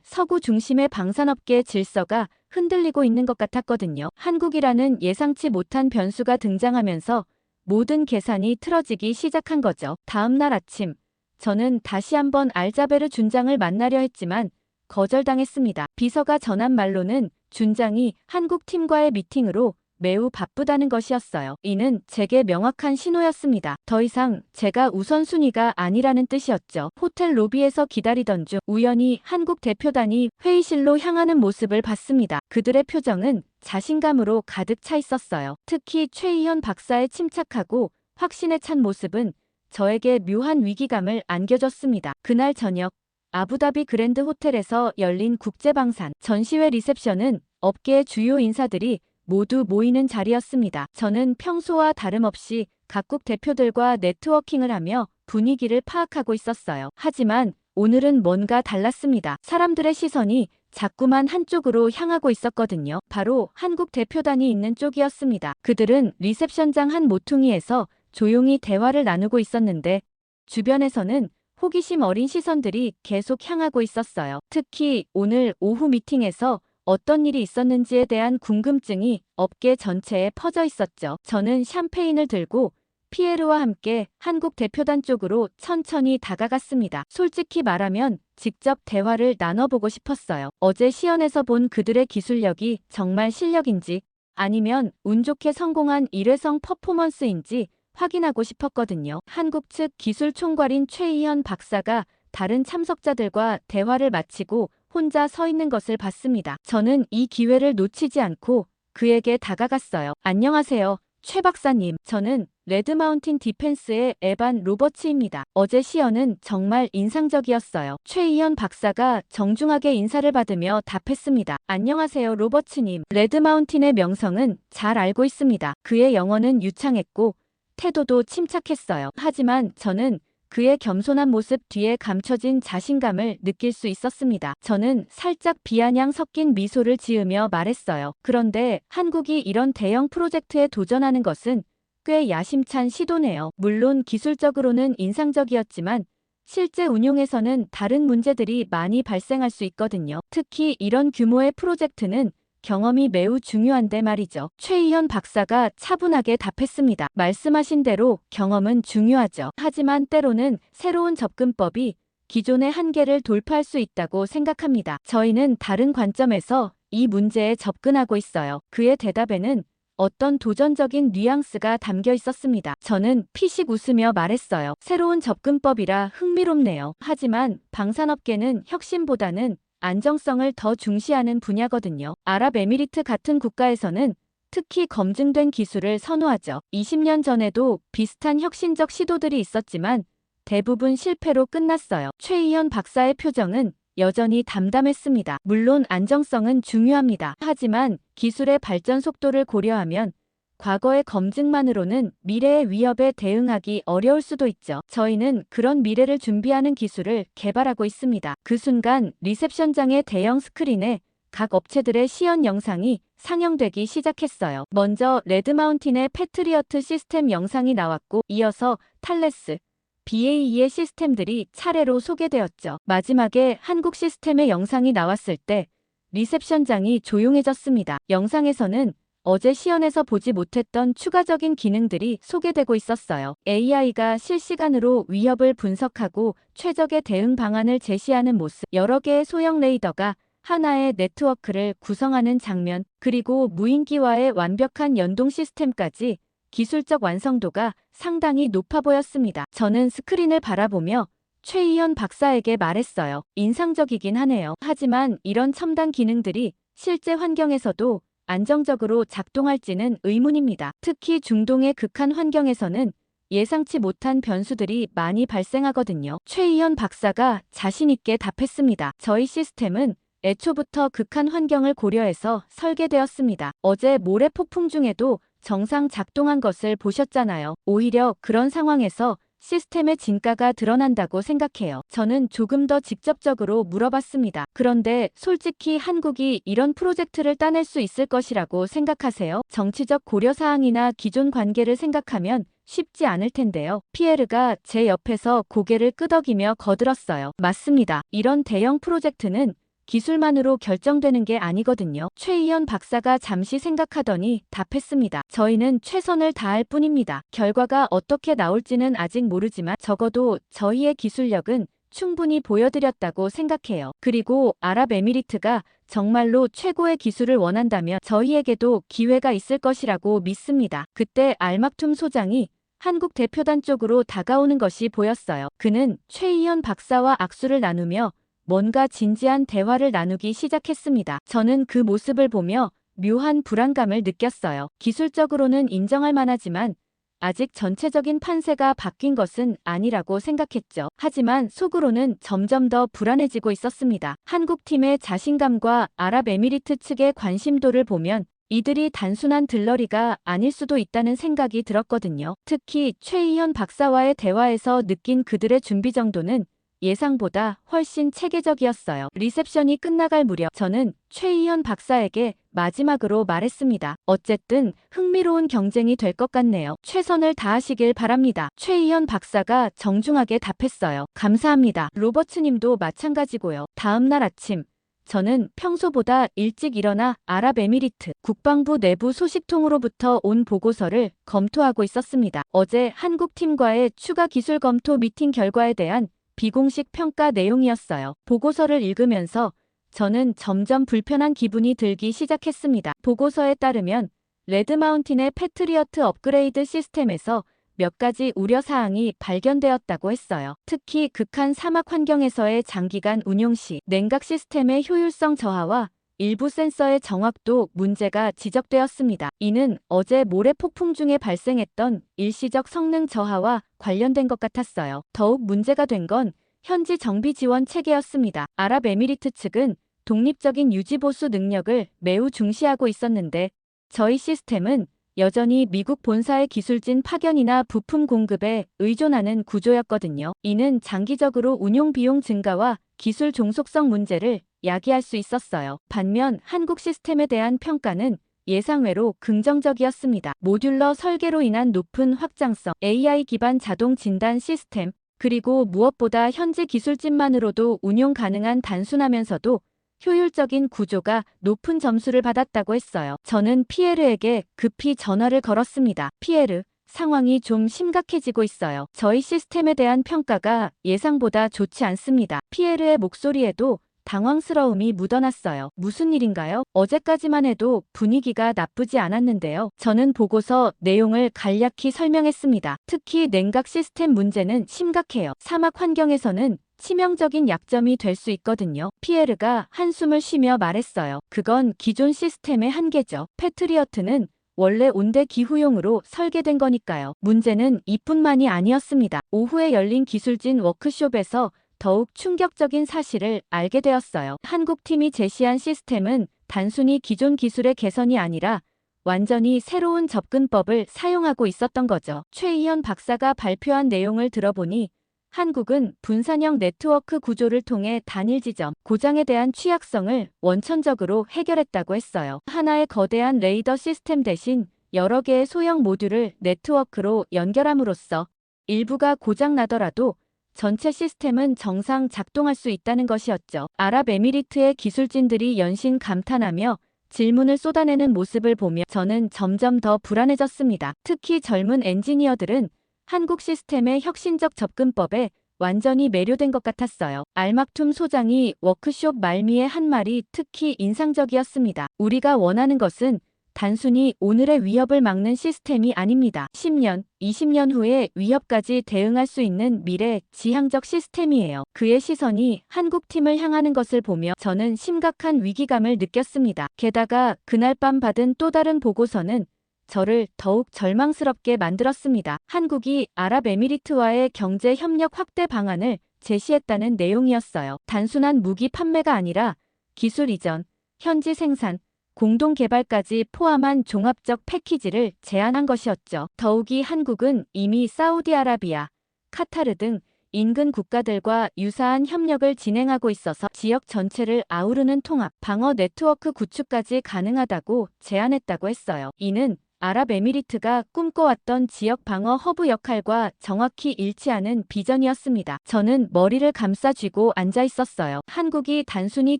서구 중심의 방산업계의 질서가 흔들리고 있는 것 같았거든요. 한국이라는 예상치 못한 변수가 등장하면서 모든 계산이 틀어지기 시작한 거죠. 다음 날 아침 저는 다시 한번 알자베르 준장을 만나려 했지만 거절당했습니다. 비서가 전한 말로는 준장이 한국 팀과의 미팅으로 매우 바쁘다는 것이었어요. 이는 제게 명확한 신호였습니다. 더 이상 제가 우선순위가 아니라는 뜻이었죠. 호텔 로비에서 기다리던 중 우연히 한국 대표단이 회의실로 향하는 모습을 봤습니다. 그들의 표정은 자신감으로 가득 차 있었어요. 특히 최희현 박사의 침착하고 확신에 찬 모습은 저에게 묘한 위기감을 안겨줬습니다. 그날 저녁 아부다비 그랜드 호텔에서 열린 국제방산 전시회 리셉션은 업계의 주요 인사들이 모두 모이는 자리였습니다. 저는 평소와 다름없이 각국 대표들과 네트워킹을 하며 분위기를 파악하고 있었어요. 하지만 오늘은 뭔가 달랐습니다. 사람들의 시선이 자꾸만 한쪽으로 향하고 있었거든요. 바로 한국 대표단이 있는 쪽이었습니다. 그들은 리셉션장 한 모퉁이에서 조용히 대화를 나누고 있었는데 주변에서는 호기심 어린 시선들이 계속 향하고 있었어요. 특히 오늘 오후 미팅에서 어떤 일이 있었는지에 대한 궁금증이 업계 전체에 퍼져 있었죠. 저는 샴페인을 들고 피에르와 함께 한국 대표단 쪽으로 천천히 다가갔습니다. 솔직히 말하면 직접 대화를 나눠보고 싶었어요. 어제 시연에서 본 그들의 기술력이 정말 실력인지 아니면 운 좋게 성공한 일회성 퍼포먼스인지 확인하고 싶었거든요. 한국 측 기술 총괄인 최희현 박사가 다른 참석자들과 대화를 마치고 혼자 서 있는 것을 봤습니다. 저는 이 기회를 놓치지 않고 그에게 다가갔어요. 안녕하세요, 최 박사님. 저는 레드마운틴 디펜스의 에반 로버츠입니다. 어제 시연은 정말 인상적이었어요. 최희현 박사가 정중하게 인사를 받으며 답했습니다. 안녕하세요, 로버츠님. 레드마운틴의 명성은 잘 알고 있습니다. 그의 영어는 유창했고 태도도 침착했어요. 하지만 저는 그의 겸손한 모습 뒤에 감춰진 자신감을 느낄 수 있었습니다. 저는 살짝 비아냥 섞인 미소를 지으며 말했어요. 그런데 한국이 이런 대형 프로젝트에 도전하는 것은 꽤 야심찬 시도네요. 물론 기술적으로는 인상적이었지만 실제 운용에서는 다른 문제들이 많이 발생할 수 있거든요. 특히 이런 규모의 프로젝트는 경험이 매우 중요한데 말이죠. 최희현 박사가 차분하게 답했습니다. 말씀하신 대로 경험은 중요하죠. 하지만 때로는 새로운 접근법이 기존의 한계를 돌파할 수 있다고 생각합니다. 저희는 다른 관점에서 이 문제에 접근하고 있어요. 그의 대답에는 어떤 도전적인 뉘앙스가 담겨 있었습니다. 저는 피식 웃으며 말했어요. 새로운 접근법이라 흥미롭네요. 하지만 방산업계는 혁신보다는 안정성을 더 중시하는 분야거든요. 아랍에미리트 같은 국가에서는 특히 검증된 기술을 선호하죠. 20년 전에도 비슷한 혁신적 시도들이 있었지만 대부분 실패로 끝났어요. 최희연 박사의 표정은 여전히 담담했습니다. 물론 안정성은 중요합니다. 하지만 기술의 발전 속도를 고려하면 과거의 검증만으로는 미래의 위협에 대응하기 어려울 수도 있죠. 저희는 그런 미래를 준비하는 기술을 개발하고 있습니다. 그 순간 리셉션장의 대형 스크린에 각 업체들의 시연 영상이 상영되기 시작했어요. 먼저 레드마운틴의 패트리어트 시스템 영상이 나왔고 이어서 탈레스, BAE의 시스템들이 차례로 소개되었죠. 마지막에 한국 시스템의 영상이 나왔을 때 리셉션장이 조용해졌습니다. 영상에서는 어제 시연에서 보지 못했던 추가적인 기능들이 소개되고 있었어요. AI가 실시간으로 위협을 분석하고 최적의 대응 방안을 제시하는 모습, 여러 개의 소형 레이더가 하나의 네트워크를 구성하는 장면, 그리고 무인기와의 완벽한 연동 시스템까지 기술적 완성도가 상당히 높아 보였습니다. 저는 스크린을 바라보며 최희연 박사에게 말했어요. 인상적이긴 하네요. 하지만 이런 첨단 기능들이 실제 환경에서도 안정적으로 작동할지는 의문입니다. 특히 중동의 극한 환경에서는 예상치 못한 변수들이 많이 발생하거든요. 최희연 박사가 자신 있게 답했습니다. 저희 시스템은 애초부터 극한 환경을 고려해서 설계되었습니다. 어제 모래 폭풍 중에도 정상 작동한 것을 보셨잖아요. 오히려 그런 상황에서 시스템의 진가가 드러난다고 생각해요. 저는 조금 더 직접적으로 물어봤습니다. 그런데 솔직히 한국이 이런 프로젝트를 따낼 수 있을 것이라고 생각하세요? 정치적 고려사항이나 기존 관계를 생각하면 쉽지 않을 텐데요. 피에르가 제 옆에서 고개를 끄덕이며 거들었어요. 맞습니다. 이런 대형 프로젝트는 기술만으로 결정되는 게 아니거든요. 최희연 박사가 잠시 생각하더니 답했습니다. 저희는 최선을 다할 뿐입니다. 결과가 어떻게 나올지는 아직 모르지만 적어도 저희의 기술력은 충분히 보여드렸다고 생각해요. 그리고 아랍에미리트가 정말로 최고의 기술을 원한다면 저희에게도 기회가 있을 것이라고 믿습니다. 그때 알막툼 소장이 한국 대표단 쪽으로 다가오는 것이 보였어요. 그는 최희연 박사와 악수를 나누며 뭔가 진지한 대화를 나누기 시작했습니다. 저는 그 모습을 보며 묘한 불안감을 느꼈어요. 기술적으로는 인정할 만하지만 아직 전체적인 판세가 바뀐 것은 아니라고 생각했죠. 하지만 속으로는 점점 더 불안해지고 있었습니다. 한국 팀의 자신감과 아랍에미리트 측의 관심도를 보면 이들이 단순한 들러리가 아닐 수도 있다는 생각이 들었거든요. 특히 최희연 박사와의 대화에서 느낀 그들의 준비 정도는 예상보다 훨씬 체계적이었어요. 리셉션이 끝나갈 무렵 저는 최희연 박사에게 마지막으로 말했습니다. 어쨌든 흥미로운 경쟁이 될 것 같네요. 최선을 다하시길 바랍니다. 최희연 박사가 정중하게 답했어요. 감사합니다. 로버츠님도 마찬가지고요. 다음 날 아침 저는 평소보다 일찍 일어나 아랍에미리트 국방부 내부 소식통으로부터 온 보고서를 검토하고 있었습니다. 어제 한국 팀과의 추가 기술 검토 미팅 결과에 대한 비공식 평가 내용이었어요. 보고서를 읽으면서 저는 점점 불편한 기분이 들기 시작했습니다. 보고서에 따르면 레드마운틴의 패트리어트 업그레이드 시스템에서 몇 가지 우려사항이 발견되었다고 했어요. 특히 극한 사막 환경에서의 장기간 운용 시 냉각 시스템의 효율성 저하와 일부 센서의 정확도 문제가 지적되었습니다. 이는 어제 모래 폭풍 중에 발생했던 일시적 성능 저하와 관련된 것 같았어요. 더욱 문제가 된 건 현지 정비 지원 체계였습니다. 아랍에미리트 측은 독립적인 유지보수 능력을 매우 중시하고 있었는데 저희 시스템은 여전히 미국 본사의 기술진 파견이나 부품 공급에 의존하는 구조였거든요. 이는 장기적으로 운용 비용 증가와 기술 종속성 문제를 야기할 수 있었어요. 반면 한국 시스템에 대한 평가는 예상외로 긍정적이었습니다. 모듈러 설계로 인한 높은 확장성, AI 기반 자동 진단 시스템, 그리고 무엇보다 현지 기술진만으로도 운용 가능한 단순하면서도 효율적인 구조가 높은 점수를 받았다고 했어요. 저는 피에르에게 급히 전화를 걸었습니다. 피에르, 상황이 좀 심각해지고 있어요. 저희 시스템에 대한 평가가 예상보다 좋지 않습니다. 피에르의 목소리에도 당황스러움이 묻어났어요. 무슨 일인가요? 어제까지만 해도 분위기가 나쁘지 않았는데요. 저는 보고서 내용을 간략히 설명했습니다. 특히 냉각 시스템 문제는 심각해요. 사막 환경에서는 치명적인 약점이 될 수 있거든요. 피에르가 한숨을 쉬며 말했어요. 그건 기존 시스템의 한계죠. 패트리어트는 원래 온대 기후용으로 설계된 거니까요. 문제는 이뿐만이 아니었습니다. 오후에 열린 기술진 워크숍에서 더욱 충격적인 사실을 알게 되었어요. 한국팀이 제시한 시스템은 단순히 기존 기술의 개선이 아니라 완전히 새로운 접근법을 사용하고 있었던 거죠. 최희현 박사가 발표한 내용을 들어보니 한국은 분산형 네트워크 구조를 통해 단일 지점, 고장에 대한 취약성을 원천적으로 해결했다고 했어요. 하나의 거대한 레이더 시스템 대신 여러 개의 소형 모듈을 네트워크로 연결함으로써 일부가 고장 나더라도 전체 시스템은 정상 작동할 수 있다는 것이었죠. 아랍에미리트의 기술진들이 연신 감탄하며 질문을 쏟아내는 모습을 보며 저는 점점 더 불안해졌습니다. 특히 젊은 엔지니어들은 한국 시스템의 혁신적 접근법에 완전히 매료된 것 같았어요. 알막툼 소장이 워크숍 말미에 한 말이 특히 인상적이었습니다. 우리가 원하는 것은 단순히 오늘의 위협을 막는 시스템이 아닙니다. 10년, 20년 후의 위협까지 대응할 수 있는 미래 지향적 시스템이에요. 그의 시선이 한국팀을 향하는 것을 보며 저는 심각한 위기감을 느꼈습니다. 게다가 그날 밤 받은 또 다른 보고서는 저를 더욱 절망스럽게 만들었습니다. 한국이 아랍에미리트와의 경제 협력 확대 방안을 제시했다는 내용이었어요. 단순한 무기 판매가 아니라 기술 이전, 현지 생산, 공동 개발까지 포함한 종합적 패키지를 제안한 것이었죠. 더욱이 한국은 이미 사우디아라비아, 카타르 등 인근 국가들과 유사한 협력을 진행하고 있어서 지역 전체를 아우르는 통합, 방어 네트워크 구축까지 가능하다고 제안했다고 했어요. 이는 아랍에미리트가 꿈꿔왔던 지역 방어 허브 역할과 정확히 일치하는 비전이었습니다. 저는 머리를 감싸쥐고 앉아 있었어요. 한국이 단순히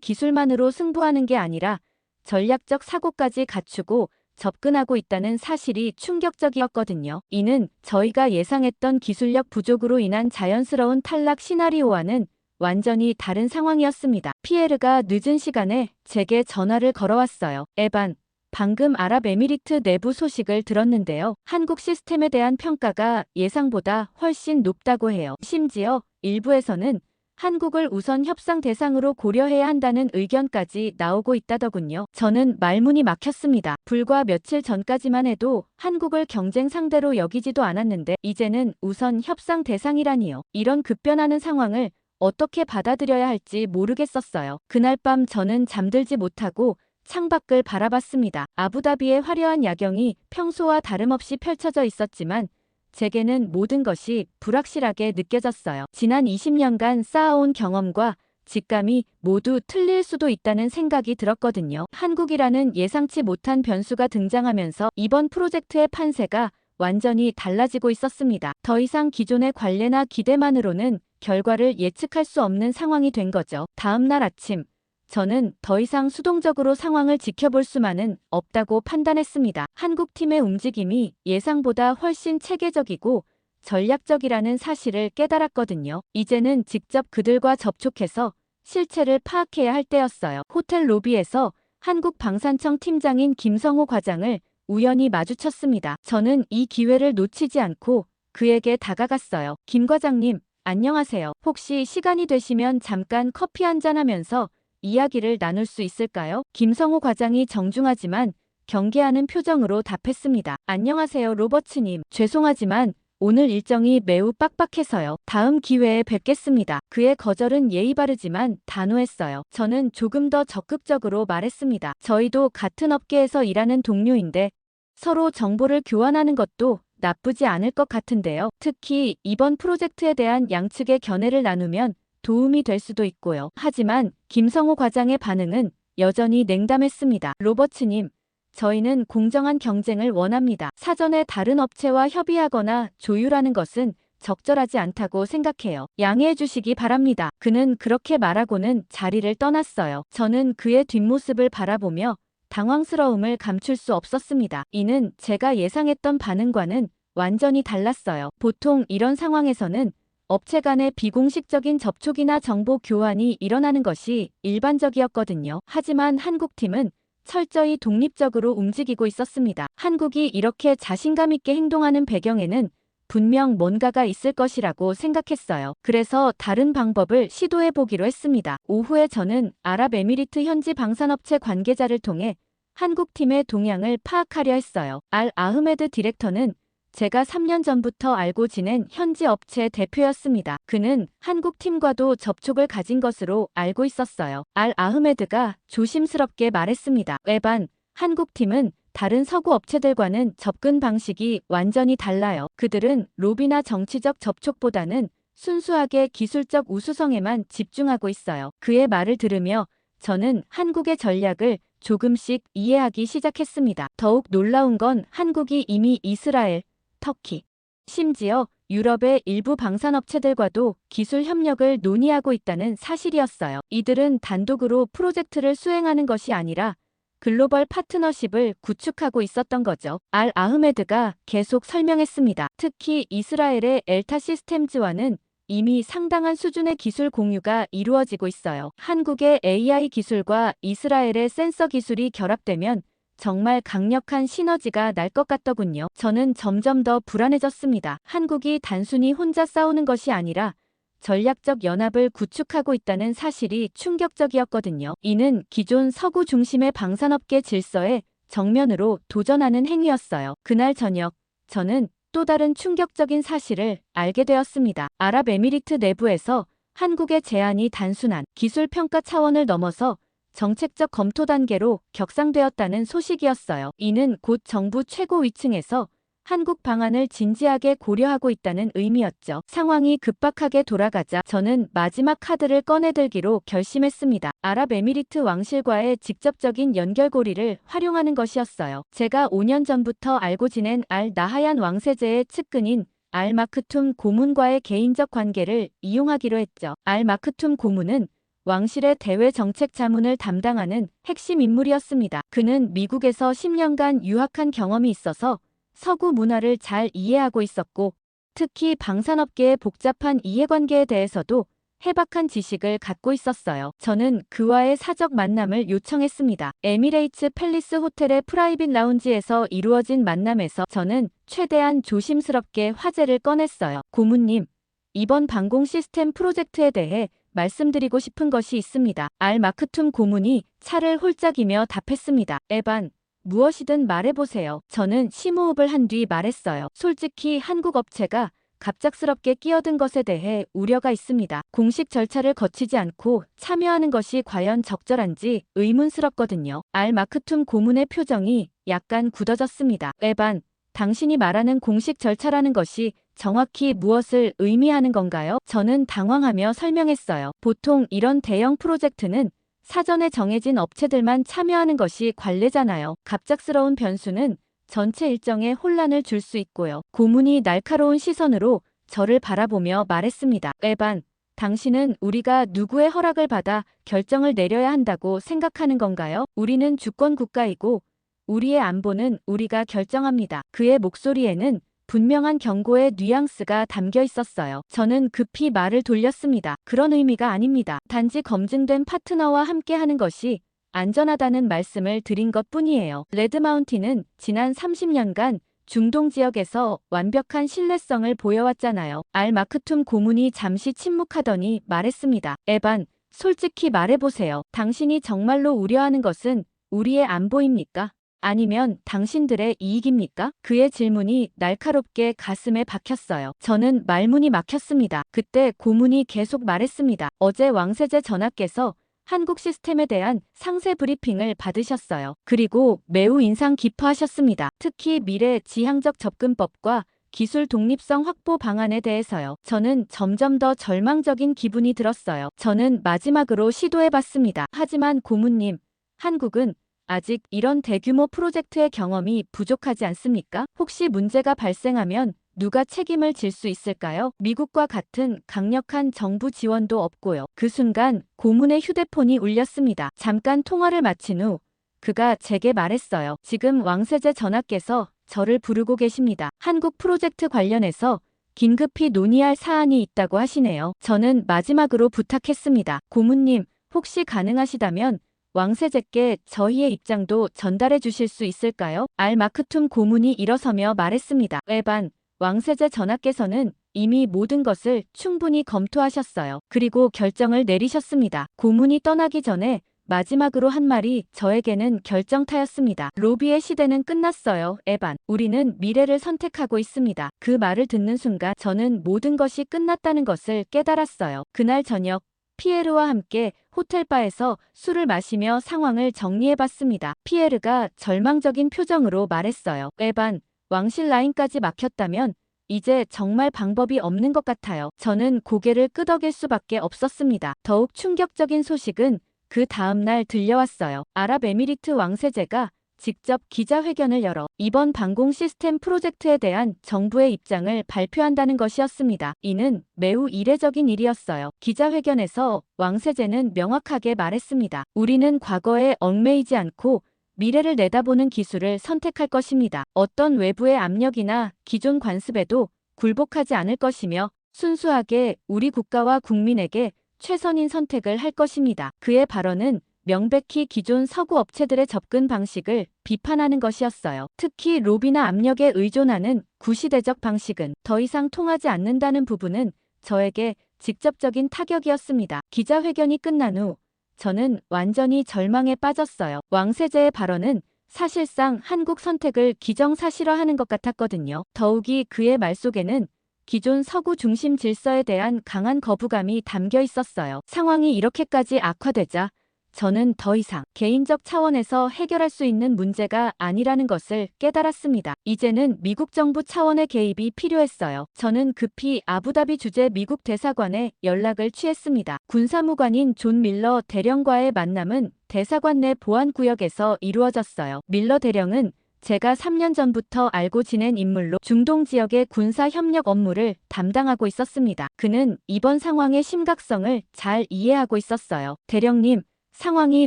기술만으로 승부하는 게 아니라 전략적 사고까지 갖추고 접근하고 있다는 사실이 충격적이었거든요. 이는 저희가 예상했던 기술력 부족으로 인한 자연스러운 탈락 시나리오와는 완전히 다른 상황이었습니다. 피에르가 늦은 시간에 제게 전화를 걸어왔어요. 에반, 방금 아랍에미리트 내부 소식을 들었는데요. 한국 시스템에 대한 평가가 예상보다 훨씬 높다고 해요. 심지어 일부에서는 한국을 우선 협상 대상으로 고려해야 한다는 의견까지 나오고 있다더군요. 저는 말문이 막혔습니다. 불과 며칠 전까지만 해도 한국을 경쟁 상대로 여기지도 않았는데 이제는 우선 협상 대상이라니요. 이런 급변하는 상황을 어떻게 받아들여야 할지 모르겠었어요. 그날 밤 저는 잠들지 못하고 창밖을 바라봤습니다. 아부다비의 화려한 야경이 평소와 다름없이 펼쳐져 있었지만 제게는 모든 것이 불확실하게 느껴졌어요. 지난 20년간 쌓아온 경험과 직감이 모두 틀릴 수도 있다는 생각이 들었거든요. 한국이라는 예상치 못한 변수가 등장하면서 이번 프로젝트의 판세가 완전히 달라지고 있었습니다. 더 이상 기존의 관례나 기대만으로는 결과를 예측할 수 없는 상황이 된 거죠. 다음 날 아침, 저는 더 이상 수동적으로 상황을 지켜볼 수만은 없다고 판단했습니다. 한국팀의 움직임이 예상보다 훨씬 체계적이고 전략적이라는 사실을 깨달았거든요. 이제는 직접 그들과 접촉해서 실체를 파악해야 할 때였어요. 호텔 로비에서 한국 방산청 팀장인 김성호 과장을 우연히 마주쳤습니다. 저는 이 기회를 놓치지 않고 그에게 다가갔어요. 김 과장님, 안녕하세요. 혹시 시간이 되시면 잠깐 커피 한잔 하면서 이야기를 나눌 수 있을까요? 김성호 과장이 정중하지만 경계하는 표정으로 답했습니다. 안녕하세요, 로버츠님. 죄송하지만 오늘 일정이 매우 빡빡해서요. 다음 기회에 뵙겠습니다. 그의 거절은 예의 바르지만 단호했어요. 저는 조금 더 적극적으로 말했습니다. 저희도 같은 업계에서 일하는 동료인데 서로 정보를 교환하는 것도 나쁘지 않을 것 같은데요. 특히 이번 프로젝트에 대한 양측의 견해를 나누면 도움이 될 수도 있고요. 하지만 김성호 과장의 반응은 여전히 냉담했습니다. 로버츠님, 저희는 공정한 경쟁을 원합니다. 사전에 다른 업체와 협의하거나 조율하는 것은 적절하지 않다고 생각해요. 양해해 주시기 바랍니다. 그는 그렇게 말하고는 자리를 떠났어요. 저는 그의 뒷모습을 바라보며 당황스러움을 감출 수 없었습니다. 이는 제가 예상했던 반응과는 완전히 달랐어요. 보통 이런 상황에서는 업체 간의 비공식적인 접촉이나 정보 교환이 일어나는 것이 일반적이었거든요. 하지만 한국팀은 철저히 독립적으로 움직이고 있었습니다. 한국이 이렇게 자신감 있게 행동하는 배경에는 분명 뭔가가 있을 것이라고 생각했어요. 그래서 다른 방법을 시도해 보기로 했습니다. 오후에 저는 아랍에미리트 현지 방산업체 관계자를 통해 한국팀의 동향을 파악하려 했어요. 알 아흐메드 디렉터는 제가 3년 전부터 알고 지낸 현지 업체 대표였습니다. 그는 한국팀과도 접촉을 가진 것으로 알고 있었어요. 알 아흐메드가 조심스럽게 말했습니다. 에반, 한국팀은 다른 서구 업체들과는 접근 방식이 완전히 달라요. 그들은 로비나 정치적 접촉보다는 순수하게 기술적 우수성에만 집중하고 있어요. 그의 말을 들으며 저는 한국의 전략을 조금씩 이해하기 시작했습니다. 더욱 놀라운 건 한국이 이미 이스라엘, 터키, 심지어 유럽의 일부 방산업체들과도 기술 협력을 논의하고 있다는 사실이었어요. 이들은 단독으로 프로젝트를 수행하는 것이 아니라 글로벌 파트너십을 구축하고 있었던 거죠. 알 아흐메드가 계속 설명했습니다. 특히 이스라엘의 엘타 시스템즈와는 이미 상당한 수준의 기술 공유가 이루어지고 있어요. 한국의 AI 기술과 이스라엘의 센서 기술이 결합되면 정말 강력한 시너지가 날 것 같더군요. 저는 점점 더 불안해졌습니다. 한국이 단순히 혼자 싸우는 것이 아니라 전략적 연합을 구축하고 있다는 사실이 충격적이었거든요. 이는 기존 서구 중심의 방산업계 질서에 정면으로 도전하는 행위였어요. 그날 저녁, 저는 또 다른 충격적인 사실을 알게 되었습니다. 아랍에미리트 내부에서 한국의 제안이 단순한 기술 평가 차원을 넘어서 정책적 검토 단계로 격상되었다는 소식이었어요. 이는 곧 정부 최고 위층에서 한국 방안을 진지하게 고려하고 있다는 의미였죠. 상황이 급박하게 돌아가자 저는 마지막 카드를 꺼내들기로 결심했습니다. 아랍에미리트 왕실과의 직접적인 연결고리를 활용하는 것이었어요. 제가 5년 전부터 알고 지낸 알 나하얀 왕세제의 측근인 알 마크툼 고문과의 개인적 관계를 이용하기로 했죠. 알 마크툼 고문은 왕실의 대외 정책 자문을 담당하는 핵심 인물이었습니다. 그는 미국에서 10년간 유학한 경험이 있어서 서구 문화를 잘 이해하고 있었고 특히 방산업계의 복잡한 이해관계에 대해서도 해박한 지식을 갖고 있었어요. 저는 그와의 사적 만남을 요청했습니다. 에미레이츠 팰리스 호텔의 프라이빗 라운지에서 이루어진 만남에서 저는 최대한 조심스럽게 화제를 꺼냈어요. 고문님, 이번 방공 시스템 프로젝트에 대해 말씀드리고 싶은 것이 있습니다. 알 마크툼 고문이 차를 홀짝이며 답했습니다. 에반, 무엇이든 말해보세요. 저는 심호흡을 한 뒤 말했어요. 솔직히 한국 업체가 갑작스럽게 끼어든 것에 대해 우려가 있습니다. 공식 절차를 거치지 않고 참여하는 것이 과연 적절한지 의문스럽거든요. 알 마크툼 고문의 표정이 약간 굳어졌습니다. 에반, 당신이 말하는 공식 절차라는 것이 정확히 무엇을 의미하는 건가요? 저는 당황하며 설명했어요. 보통 이런 대형 프로젝트는 사전에 정해진 업체들만 참여하는 것이 관례잖아요. 갑작스러운 변수는 전체 일정에 혼란을 줄 수 있고요. 고문이 날카로운 시선으로 저를 바라보며 말했습니다. 에반, 당신은 우리가 누구의 허락을 받아 결정을 내려야 한다고 생각하는 건가요? 우리는 주권 국가이고 우리의 안보는 우리가 결정합니다. 그의 목소리에는 분명한 경고의 뉘앙스가 담겨 있었어요. 저는 급히 말을 돌렸습니다. 그런 의미가 아닙니다. 단지 검증된 파트너와 함께하는 것이 안전하다는 말씀을 드린 것뿐이에요. 레드마운틴은 지난 30년간 중동 지역에서 완벽한 신뢰성을 보여왔잖아요. 알 마크툼 고문이 잠시 침묵하더니 말했습니다. 에반, 솔직히 말해보세요. 당신이 정말로 우려하는 것은 우리의 안보입니까? 아니면 당신들의 이익입니까? 그의 질문이 날카롭게 가슴에 박혔어요. 저는 말문이 막혔습니다. 그때 고문이 계속 말했습니다. 어제 왕세제 전하께서 한국 시스템에 대한 상세 브리핑을 받으셨어요. 그리고 매우 인상 깊어하셨습니다. 특히 미래 지향적 접근법과 기술 독립성 확보 방안에 대해서요. 저는 점점 더 절망적인 기분이 들었어요. 저는 마지막으로 시도해봤습니다. 하지만 고문님, 한국은 아직 이런 대규모 프로젝트의 경험이 부족하지 않습니까? 혹시 문제가 발생하면 누가 책임을 질 수 있을까요? 미국과 같은 강력한 정부 지원도 없고요. 그 순간 고문의 휴대폰이 울렸습니다. 잠깐 통화를 마친 후 그가 제게 말했어요. 지금 왕세제 전하께서 저를 부르고 계십니다. 한국 프로젝트 관련해서 긴급히 논의할 사안이 있다고 하시네요. 저는 마지막으로 부탁했습니다. 고문님, 혹시 가능하시다면 왕세제께 저희의 입장도 전달해 주실 수 있을까요? 알 마크툼 고문이 일어서며 말했습니다. 에반, 왕세제 전하께서는 이미 모든 것을 충분히 검토하셨어요. 그리고 결정을 내리셨습니다. 고문이 떠나기 전에 마지막으로 한 말이 저에게는 결정타였습니다. 로비의 시대는 끝났어요, 에반. 우리는 미래를 선택하고 있습니다. 그 말을 듣는 순간 저는 모든 것이 끝났다는 것을 깨달았어요. 그날 저녁, 피에르와 함께 호텔바에서 술을 마시며 상황을 정리해봤습니다. 피에르가 절망적인 표정으로 말했어요. 에반, 왕실 라인까지 막혔다면 이제 정말 방법이 없는 것 같아요. 저는 고개를 끄덕일 수밖에 없었습니다. 더욱 충격적인 소식은 그 다음날 들려왔어요. 아랍에미리트 왕세제가 직접 기자회견을 열어 이번 방공 시스템 프로젝트에 대한 정부의 입장을 발표한다는 것이었습니다. 이는 매우 이례적인 일이었어요. 기자회견에서 왕세제는 명확하게 말했습니다. 우리는 과거에 얽매이지 않고 미래를 내다보는 기술을 선택할 것입니다. 어떤 외부의 압력이나 기존 관습에도 굴복하지 않을 것이며 순수하게 우리 국가와 국민에게 최선인 선택을 할 것입니다. 그의 발언은 명백히 기존 서구 업체들의 접근 방식을 비판하는 것이었어요. 특히 로비나 압력에 의존하는 구시대적 방식은 더 이상 통하지 않는다는 부분은 저에게 직접적인 타격이었습니다. 기자회견이 끝난 후 저는 완전히 절망에 빠졌어요. 왕세제의 발언은 사실상 한국 선택을 기정사실화하는 것 같았거든요. 더욱이 그의 말 속에는 기존 서구 중심 질서에 대한 강한 거부감이 담겨 있었어요. 상황이 이렇게까지 악화되자 저는 더 이상 개인적 차원에서 해결할 수 있는 문제가 아니라는 것을 깨달았습니다. 이제는 미국 정부 차원의 개입이 필요했어요. 저는 급히 아부다비 주재 미국 대사관에 연락을 취했습니다. 군사무관인 존 밀러 대령과의 만남은 대사관 내 보안구역에서 이루어졌어요. 밀러 대령은 제가 3년 전부터 알고 지낸 인물로 중동 지역의 군사 협력 업무를 담당하고 있었습니다. 그는 이번 상황의 심각성을 잘 이해하고 있었어요. 대령님, 상황이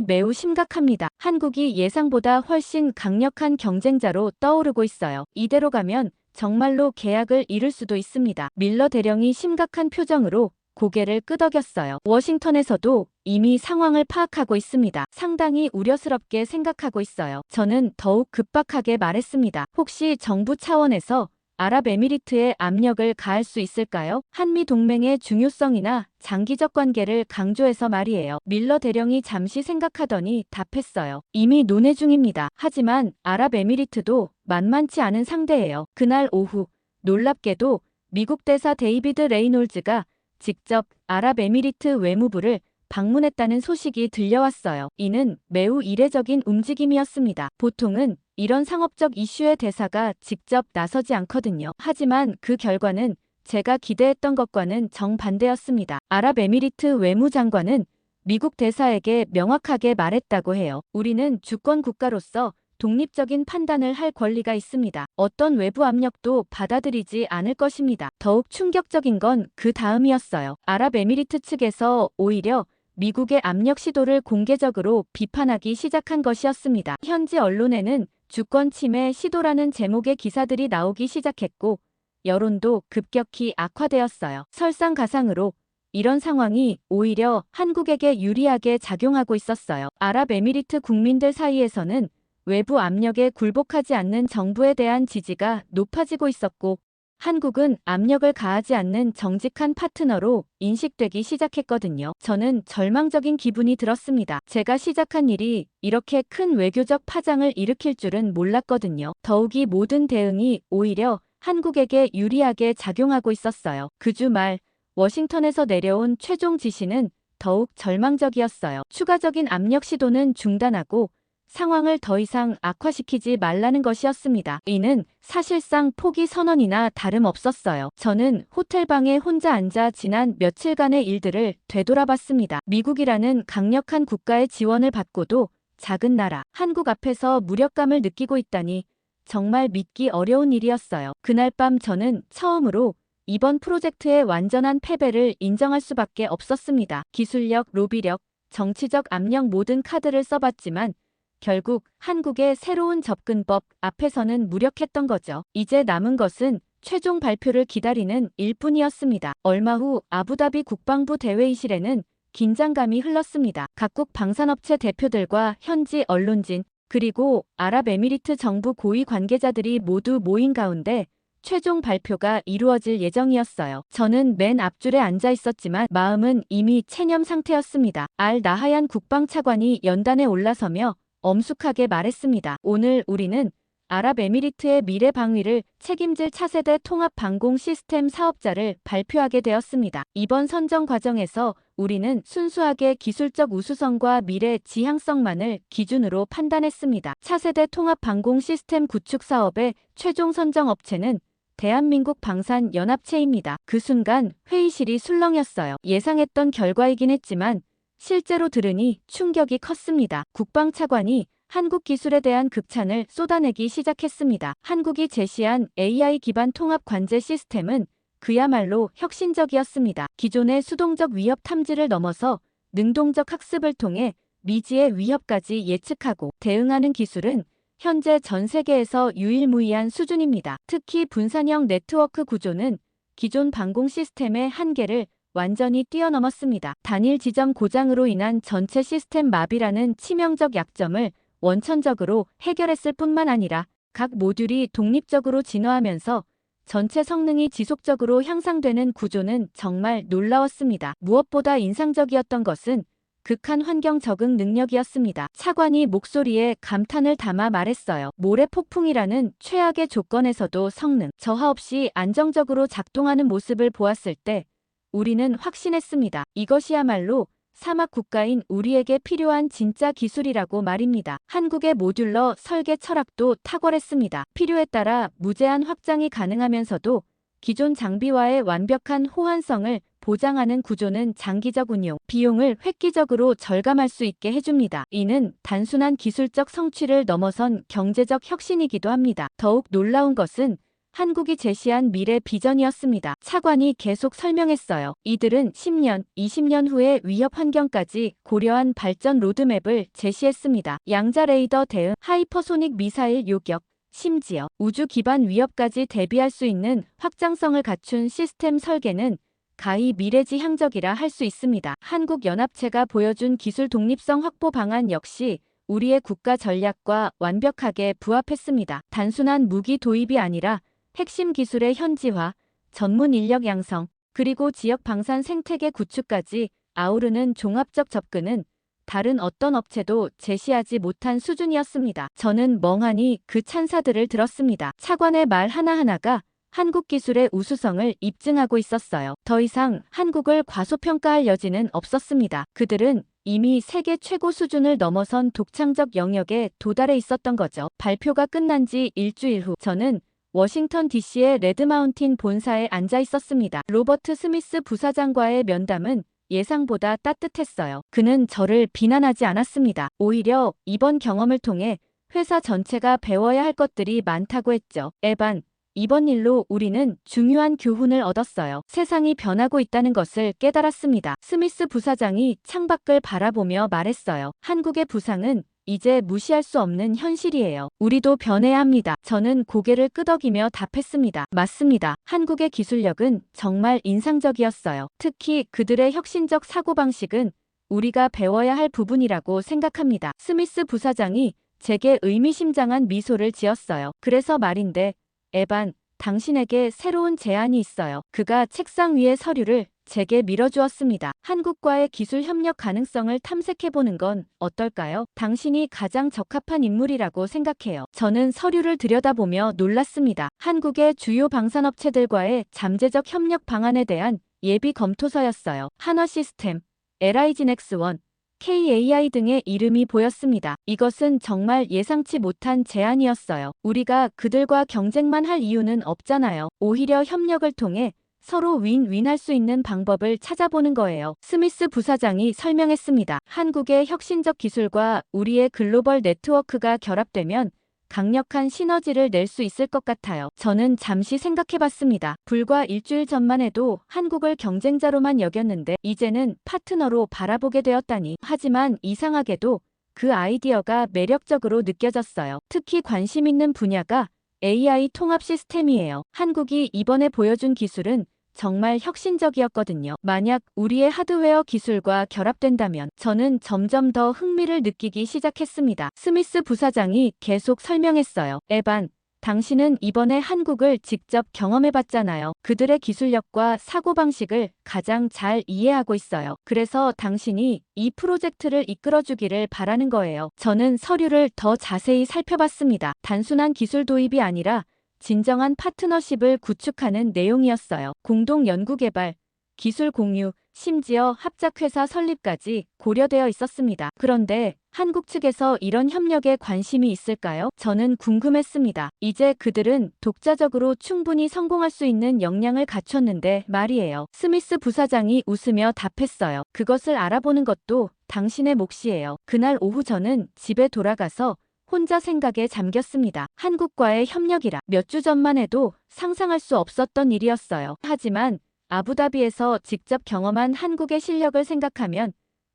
매우 심각합니다. 한국이 예상보다 훨씬 강력한 경쟁자로 떠오르고 있어요. 이대로 가면 정말로 계약을 이룰 수도 있습니다. 밀러 대령이 심각한 표정으로 고개를 끄덕였어요. 워싱턴에서도 이미 상황을 파악하고 있습니다. 상당히 우려스럽게 생각하고 있어요. 저는 더욱 급박하게 말했습니다. 혹시 정부 차원에서 아랍에미리트에 압력을 가할 수 있을까요? 한미 동맹의 중요성이나 장기적 관계를 강조해서 말이에요. 밀러 대령이 잠시 생각하더니 답했어요. 이미 논의 중입니다. 하지만 아랍에미리트도 만만치 않은 상대예요. 그날 오후 놀랍게도 미국 대사 데이비드 레이놀즈가 직접 아랍에미리트 외무부를 방문했다는 소식이 들려왔어요. 이는 매우 이례적인 움직임이었습니다. 보통은 이런 상업적 이슈의 대사가 직접 나서지 않거든요. 하지만 그 결과는 제가 기대했던 것과는 정반대였습니다. 아랍에미리트 외무장관은 미국 대사에게 명확하게 말했다고 해요. 우리는 주권 국가로서 독립적인 판단을 할 권리가 있습니다. 어떤 외부 압력도 받아들이지 않을 것입니다. 더욱 충격적인 건 그 다음이었어요. 아랍에미리트 측에서 오히려 미국의 압력 시도를 공개적으로 비판하기 시작한 것이었습니다. 현지 언론에는 주권 침해 시도라는 제목의 기사들이 나오기 시작했고 여론도 급격히 악화되었어요. 설상가상으로 이런 상황이 오히려 한국에게 유리하게 작용하고 있었어요. 아랍에미리트 국민들 사이에서는 외부 압력에 굴복하지 않는 정부에 대한 지지가 높아지고 있었고 한국은 압력을 가하지 않는 정직한 파트너로 인식되기 시작했거든요. 저는 절망적인 기분이 들었습니다. 제가 시작한 일이 이렇게 큰 외교적 파장을 일으킬 줄은 몰랐거든요. 더욱이 모든 대응이 오히려 한국에게 유리하게 작용하고 있었어요. 그 주말 워싱턴에서 내려온 최종 지시는 더욱 절망적이었어요. 추가적인 압력 시도는 중단하고 상황을 더 이상 악화시키지 말라는 것이었습니다. 이는 사실상 포기 선언이나 다름없었어요. 저는 호텔방에 혼자 앉아 지난 며칠간의 일들을 되돌아봤습니다. 미국이라는 강력한 국가의 지원을 받고도 작은 나라 한국 앞에서 무력감을 느끼고 있다니 정말 믿기 어려운 일이었어요. 그날 밤 저는 처음으로 이번 프로젝트의 완전한 패배를 인정할 수밖에 없었습니다. 기술력, 로비력, 정치적 압력 모든 카드를 써봤지만 결국 한국의 새로운 접근법 앞에서는 무력했던 거죠. 이제 남은 것은 최종 발표를 기다리는 일뿐이었습니다. 얼마 후 아부다비 국방부 대회의실에는 긴장감이 흘렀습니다. 각국 방산업체 대표들과 현지 언론진 그리고 아랍에미리트 정부 고위 관계자들이 모두 모인 가운데 최종 발표가 이루어질 예정이었어요. 저는 맨 앞줄에 앉아 있었지만 마음은 이미 체념 상태였습니다. 알 나하얀 국방차관이 연단에 올라서며 엄숙하게 말했습니다. 오늘 우리는 아랍에미리트의 미래 방위를 책임질 차세대 통합 방공 시스템 사업자를 발표하게 되었습니다. 이번 선정 과정에서 우리는 순수하게 기술적 우수성과 미래 지향성만을 기준으로 판단했습니다. 차세대 통합 방공 시스템 구축 사업의 최종 선정 업체는 대한민국 방산연합체입니다. 그 순간 회의실이 술렁였어요. 예상했던 결과이긴 했지만 실제로 들으니 충격이 컸습니다. 국방차관이 한국 기술에 대한 극찬을 쏟아내기 시작했습니다. 한국이 제시한 AI 기반 통합 관제 시스템은 그야말로 혁신적이었습니다. 기존의 수동적 위협 탐지를 넘어서 능동적 학습을 통해 미지의 위협까지 예측하고 대응하는 기술은 현재 전 세계에서 유일무이한 수준입니다. 특히 분산형 네트워크 구조는 기존 방공 시스템의 한계를 완전히 뛰어넘었습니다. 단일 지점 고장으로 인한 전체 시스템 마비라는 치명적 약점을 원천적으로 해결했을 뿐만 아니라 각 모듈이 독립적으로 진화하면서 전체 성능이 지속적으로 향상되는 구조는 정말 놀라웠습니다. 무엇보다 인상적이었던 것은 극한 환경 적응 능력이었습니다. 차관이 목소리에 감탄을 담아 말했어요. 모래 폭풍이라는 최악의 조건에서도 성능 저하 없이 안정적으로 작동하는 모습을 보았을 때 우리는 확신했습니다. 이것이야말로 사막 국가인 우리에게 필요한 진짜 기술이라고 말입니다. 한국의 모듈러 설계 철학도 탁월했습니다. 필요에 따라 무제한 확장이 가능하면서도 기존 장비와의 완벽한 호환성을 보장하는 구조는 장기적 운용, 비용을 획기적으로 절감할 수 있게 해줍니다. 이는 단순한 기술적 성취를 넘어선 경제적 혁신이기도 합니다. 더욱 놀라운 것은 한국이 제시한 미래 비전이었습니다. 차관이 계속 설명했어요. 이들은 10년, 20년 후의 위협 환경까지 고려한 발전 로드맵을 제시했습니다. 양자 레이더 대응, 하이퍼소닉 미사일 요격, 심지어 우주 기반 위협까지 대비할 수 있는 확장성을 갖춘 시스템 설계는 가히 미래지향적이라 할 수 있습니다. 한국연합체가 보여준 기술 독립성 확보 방안 역시 우리의 국가 전략과 완벽하게 부합했습니다. 단순한 무기 도입이 아니라 핵심 기술의 현지화, 전문 인력 양성, 그리고 지역 방산 생태계 구축까지 아우르는 종합적 접근은 다른 어떤 업체도 제시하지 못한 수준이었습니다. 저는 멍하니 그 찬사들을 들었습니다. 차관의 말 하나하나가 한국 기술의 우수성을 입증하고 있었어요. 더 이상 한국을 과소평가할 여지는 없었습니다. 그들은 이미 세계 최고 수준을 넘어선 독창적 영역에 도달해 있었던 거죠. 발표가 끝난 지 일주일 후 저는 워싱턴 DC의 레드마운틴 본사에 앉아 있었습니다. 로버트 스미스 부사장과의 면담은 예상보다 따뜻했어요. 그는 저를 비난하지 않았습니다. 오히려 이번 경험을 통해 회사 전체가 배워야 할 것들이 많다고 했죠. 에반, 이번 일로 우리는 중요한 교훈을 얻었어요. 세상이 변하고 있다는 것을 깨달았습니다. 스미스 부사장이 창밖을 바라보며 말했어요. 한국의 부상은 이제 무시할 수 없는 현실이에요. 우리도 변해야 합니다. 저는 고개를 끄덕이며 답했습니다. 맞습니다. 한국의 기술력은 정말 인상적이었어요. 특히 그들의 혁신적 사고방식은 우리가 배워야 할 부분이라고 생각합니다. 스미스 부사장이 제게 의미심장한 미소를 지었어요. 그래서 말인데, 에반, 당신에게 새로운 제안이 있어요. 그가 책상 위의 서류를 제게 밀어주었습니다. 한국과의 기술 협력 가능성을 탐색해보는 건 어떨까요? 당신이 가장 적합한 인물이라고 생각해요. 저는 서류를 들여다보며 놀랐습니다. 한국의 주요 방산업체들과의 잠재적 협력 방안에 대한 예비 검토서였어요. 한화시스템, LIG넥스원, KAI 등의 이름이 보였습니다. 이것은 정말 예상치 못한 제안이었어요. 우리가 그들과 경쟁만 할 이유는 없잖아요. 오히려 협력을 통해 서로 윈윈할 수 있는 방법을 찾아보는 거예요. 스미스 부사장이 설명했습니다. 한국의 혁신적 기술과 우리의 글로벌 네트워크가 결합되면 강력한 시너지를 낼 수 있을 것 같아요. 저는 잠시 생각해봤습니다. 불과 일주일 전만 해도 한국을 경쟁자로만 여겼는데 이제는 파트너로 바라보게 되었다니. 하지만 이상하게도 그 아이디어가 매력적으로 느껴졌어요. 특히 관심 있는 분야가 AI 통합 시스템이에요. 한국이 이번에 보여준 기술은 정말 혁신적이었거든요. 만약 우리의 하드웨어 기술과 결합된다면 저는 점점 더 흥미를 느끼기 시작했습니다. 스미스 부사장이 계속 설명했어요. 에반, 당신은 이번에 한국을 직접 경험해봤잖아요. 그들의 기술력과 사고방식을 가장 잘 이해하고 있어요. 그래서 당신이 이 프로젝트를 이끌어주기를 바라는 거예요. 저는 서류를 더 자세히 살펴봤습니다. 단순한 기술 도입이 아니라 진정한 파트너십을 구축하는 내용이었어요. 공동 연구개발, 기술 공유, 심지어 합작회사 설립까지 고려되어 있었습니다. 그런데 한국 측에서 이런 협력에 관심이 있을까요? 저는 궁금했습니다. 이제 그들은 독자적으로 충분히 성공할 수 있는 역량을 갖췄는데 말이에요. 스미스 부사장이 웃으며 답했어요. 그것을 알아보는 것도 당신의 몫이에요. 그날 오후 저는 집에 돌아가서 혼자 생각에 잠겼습니다. 한국과의 협력이라 몇 주 전만 해도 상상할 수 없었던 일이었어요. 하지만 아부다비에서 직접 경험한 한국의 실력을 생각하면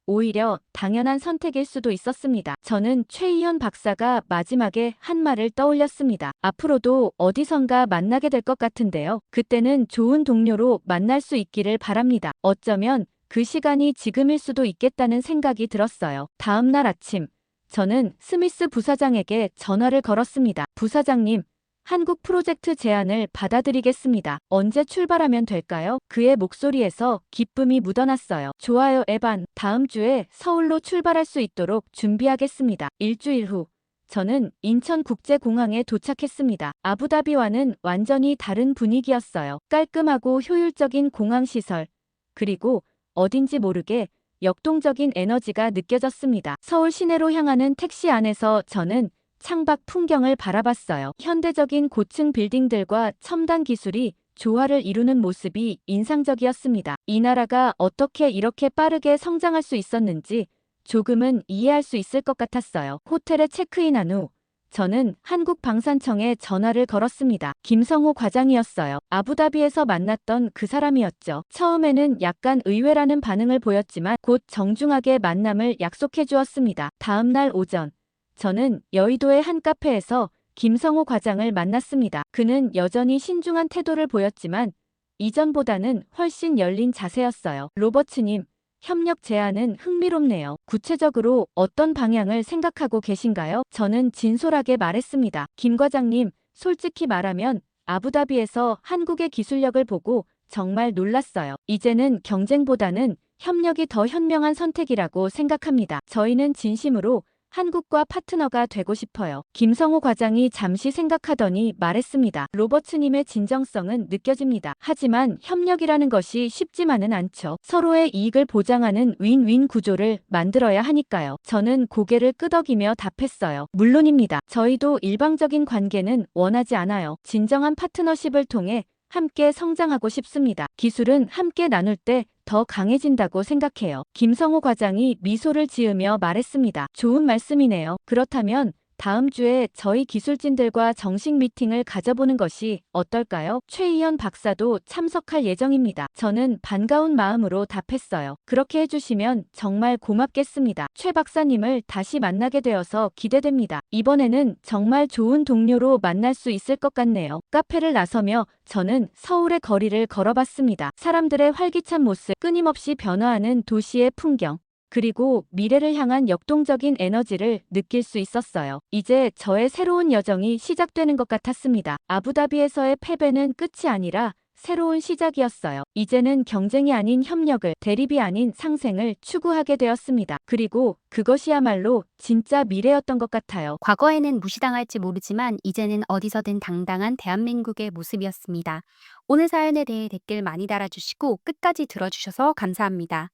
오히려 당연한 선택일 수도 있었습니다. 저는 최희연 박사가 마지막에 한 말을 떠올렸습니다. 앞으로도 어디선가 만나게 될 것 같은데요. 그때는 좋은 동료로 만날 수 있기를 바랍니다. 어쩌면 그 시간이 지금일 수도 있겠다는 생각이 들었어요. 다음 날 아침, 저는 스미스 부사장에게 전화를 걸었습니다. 부사장님, 한국 프로젝트 제안을 받아들이겠습니다. 언제 출발하면 될까요? 그의 목소리에서 기쁨이 묻어났어요. 좋아요, 에반. 다음 주에 서울로 출발할 수 있도록 준비하겠습니다. 일주일 후, 저는 인천국제공항에 도착했습니다. 아부다비와는 완전히 다른 분위기였어요. 깔끔하고 효율적인 공항시설, 그리고 어딘지 모르게 역동적인 에너지가 느껴졌습니다. 서울 시내로 향하는 택시 안에서 저는 창밖 풍경을 바라봤어요. 현대적인 고층 빌딩들과 첨단 기술이 조화를 이루는 모습이 인상적이었습니다. 이 나라가 어떻게 이렇게 빠르게 성장할 수 있었는지 조금은 이해할 수 있을 것 같았어요. 호텔에 체크인한 후 저는 한국방산청에 전화를 걸었습니다. 김성호 과장이었어요. 아부다비에서 만났던 그 사람이었죠. 처음에는 약간 의외라는 반응을 보였지만 곧 정중하게 만남을 약속해 주었습니다. 다음 날 오전, 저는 여의도의 한 카페에서 김성호 과장을 만났습니다. 그는 여전히 신중한 태도를 보였지만 이전보다는 훨씬 열린 자세였어요. 로버츠님, 협력 제안은 흥미롭네요. 구체적으로 어떤 방향을 생각하고 계신가요? 저는 진솔하게 말했습니다. 김 과장님, 솔직히 말하면 아부다비에서 한국의 기술력을 보고 정말 놀랐어요. 이제는 경쟁보다는 협력이 더 현명한 선택이라고 생각합니다. 저희는 진심으로 한국과 파트너가 되고 싶어요. 김성호 과장이 잠시 생각하더니 말했습니다. 로버츠님의 진정성은 느껴집니다. 하지만 협력이라는 것이 쉽지만은 않죠. 서로의 이익을 보장하는 윈윈 구조를 만들어야 하니까요. 저는 고개를 끄덕이며 답했어요. 물론입니다. 저희도 일방적인 관계는 원하지 않아요. 진정한 파트너십을 통해 함께 성장하고 싶습니다. 기술은 함께 나눌 때 더 강해진다고 생각해요. 김성호 과장이 미소를 지으며 말했습니다. 좋은 말씀이네요. 그렇다면 다음 주에 저희 기술진들과 정식 미팅을 가져보는 것이 어떨까요? 최희연 박사도 참석할 예정입니다. 저는 반가운 마음으로 답했어요. 그렇게 해주시면 정말 고맙겠습니다. 최 박사님을 다시 만나게 되어서 기대됩니다. 이번에는 정말 좋은 동료로 만날 수 있을 것 같네요. 카페를 나서며 저는 서울의 거리를 걸어봤습니다. 사람들의 활기찬 모습, 끊임없이 변화하는 도시의 풍경, 그리고 미래를 향한 역동적인 에너지를 느낄 수 있었어요. 이제 저의 새로운 여정이 시작되는 것 같았습니다. 아부다비에서의 패배는 끝이 아니라 새로운 시작이었어요. 이제는 경쟁이 아닌 협력을, 대립이 아닌 상생을 추구하게 되었습니다. 그리고 그것이야말로 진짜 미래였던 것 같아요. 과거에는 무시당할지 모르지만 이제는 어디서든 당당한 대한민국의 모습이었습니다. 오늘 사연에 대해 댓글 많이 달아주시고 끝까지 들어주셔서 감사합니다.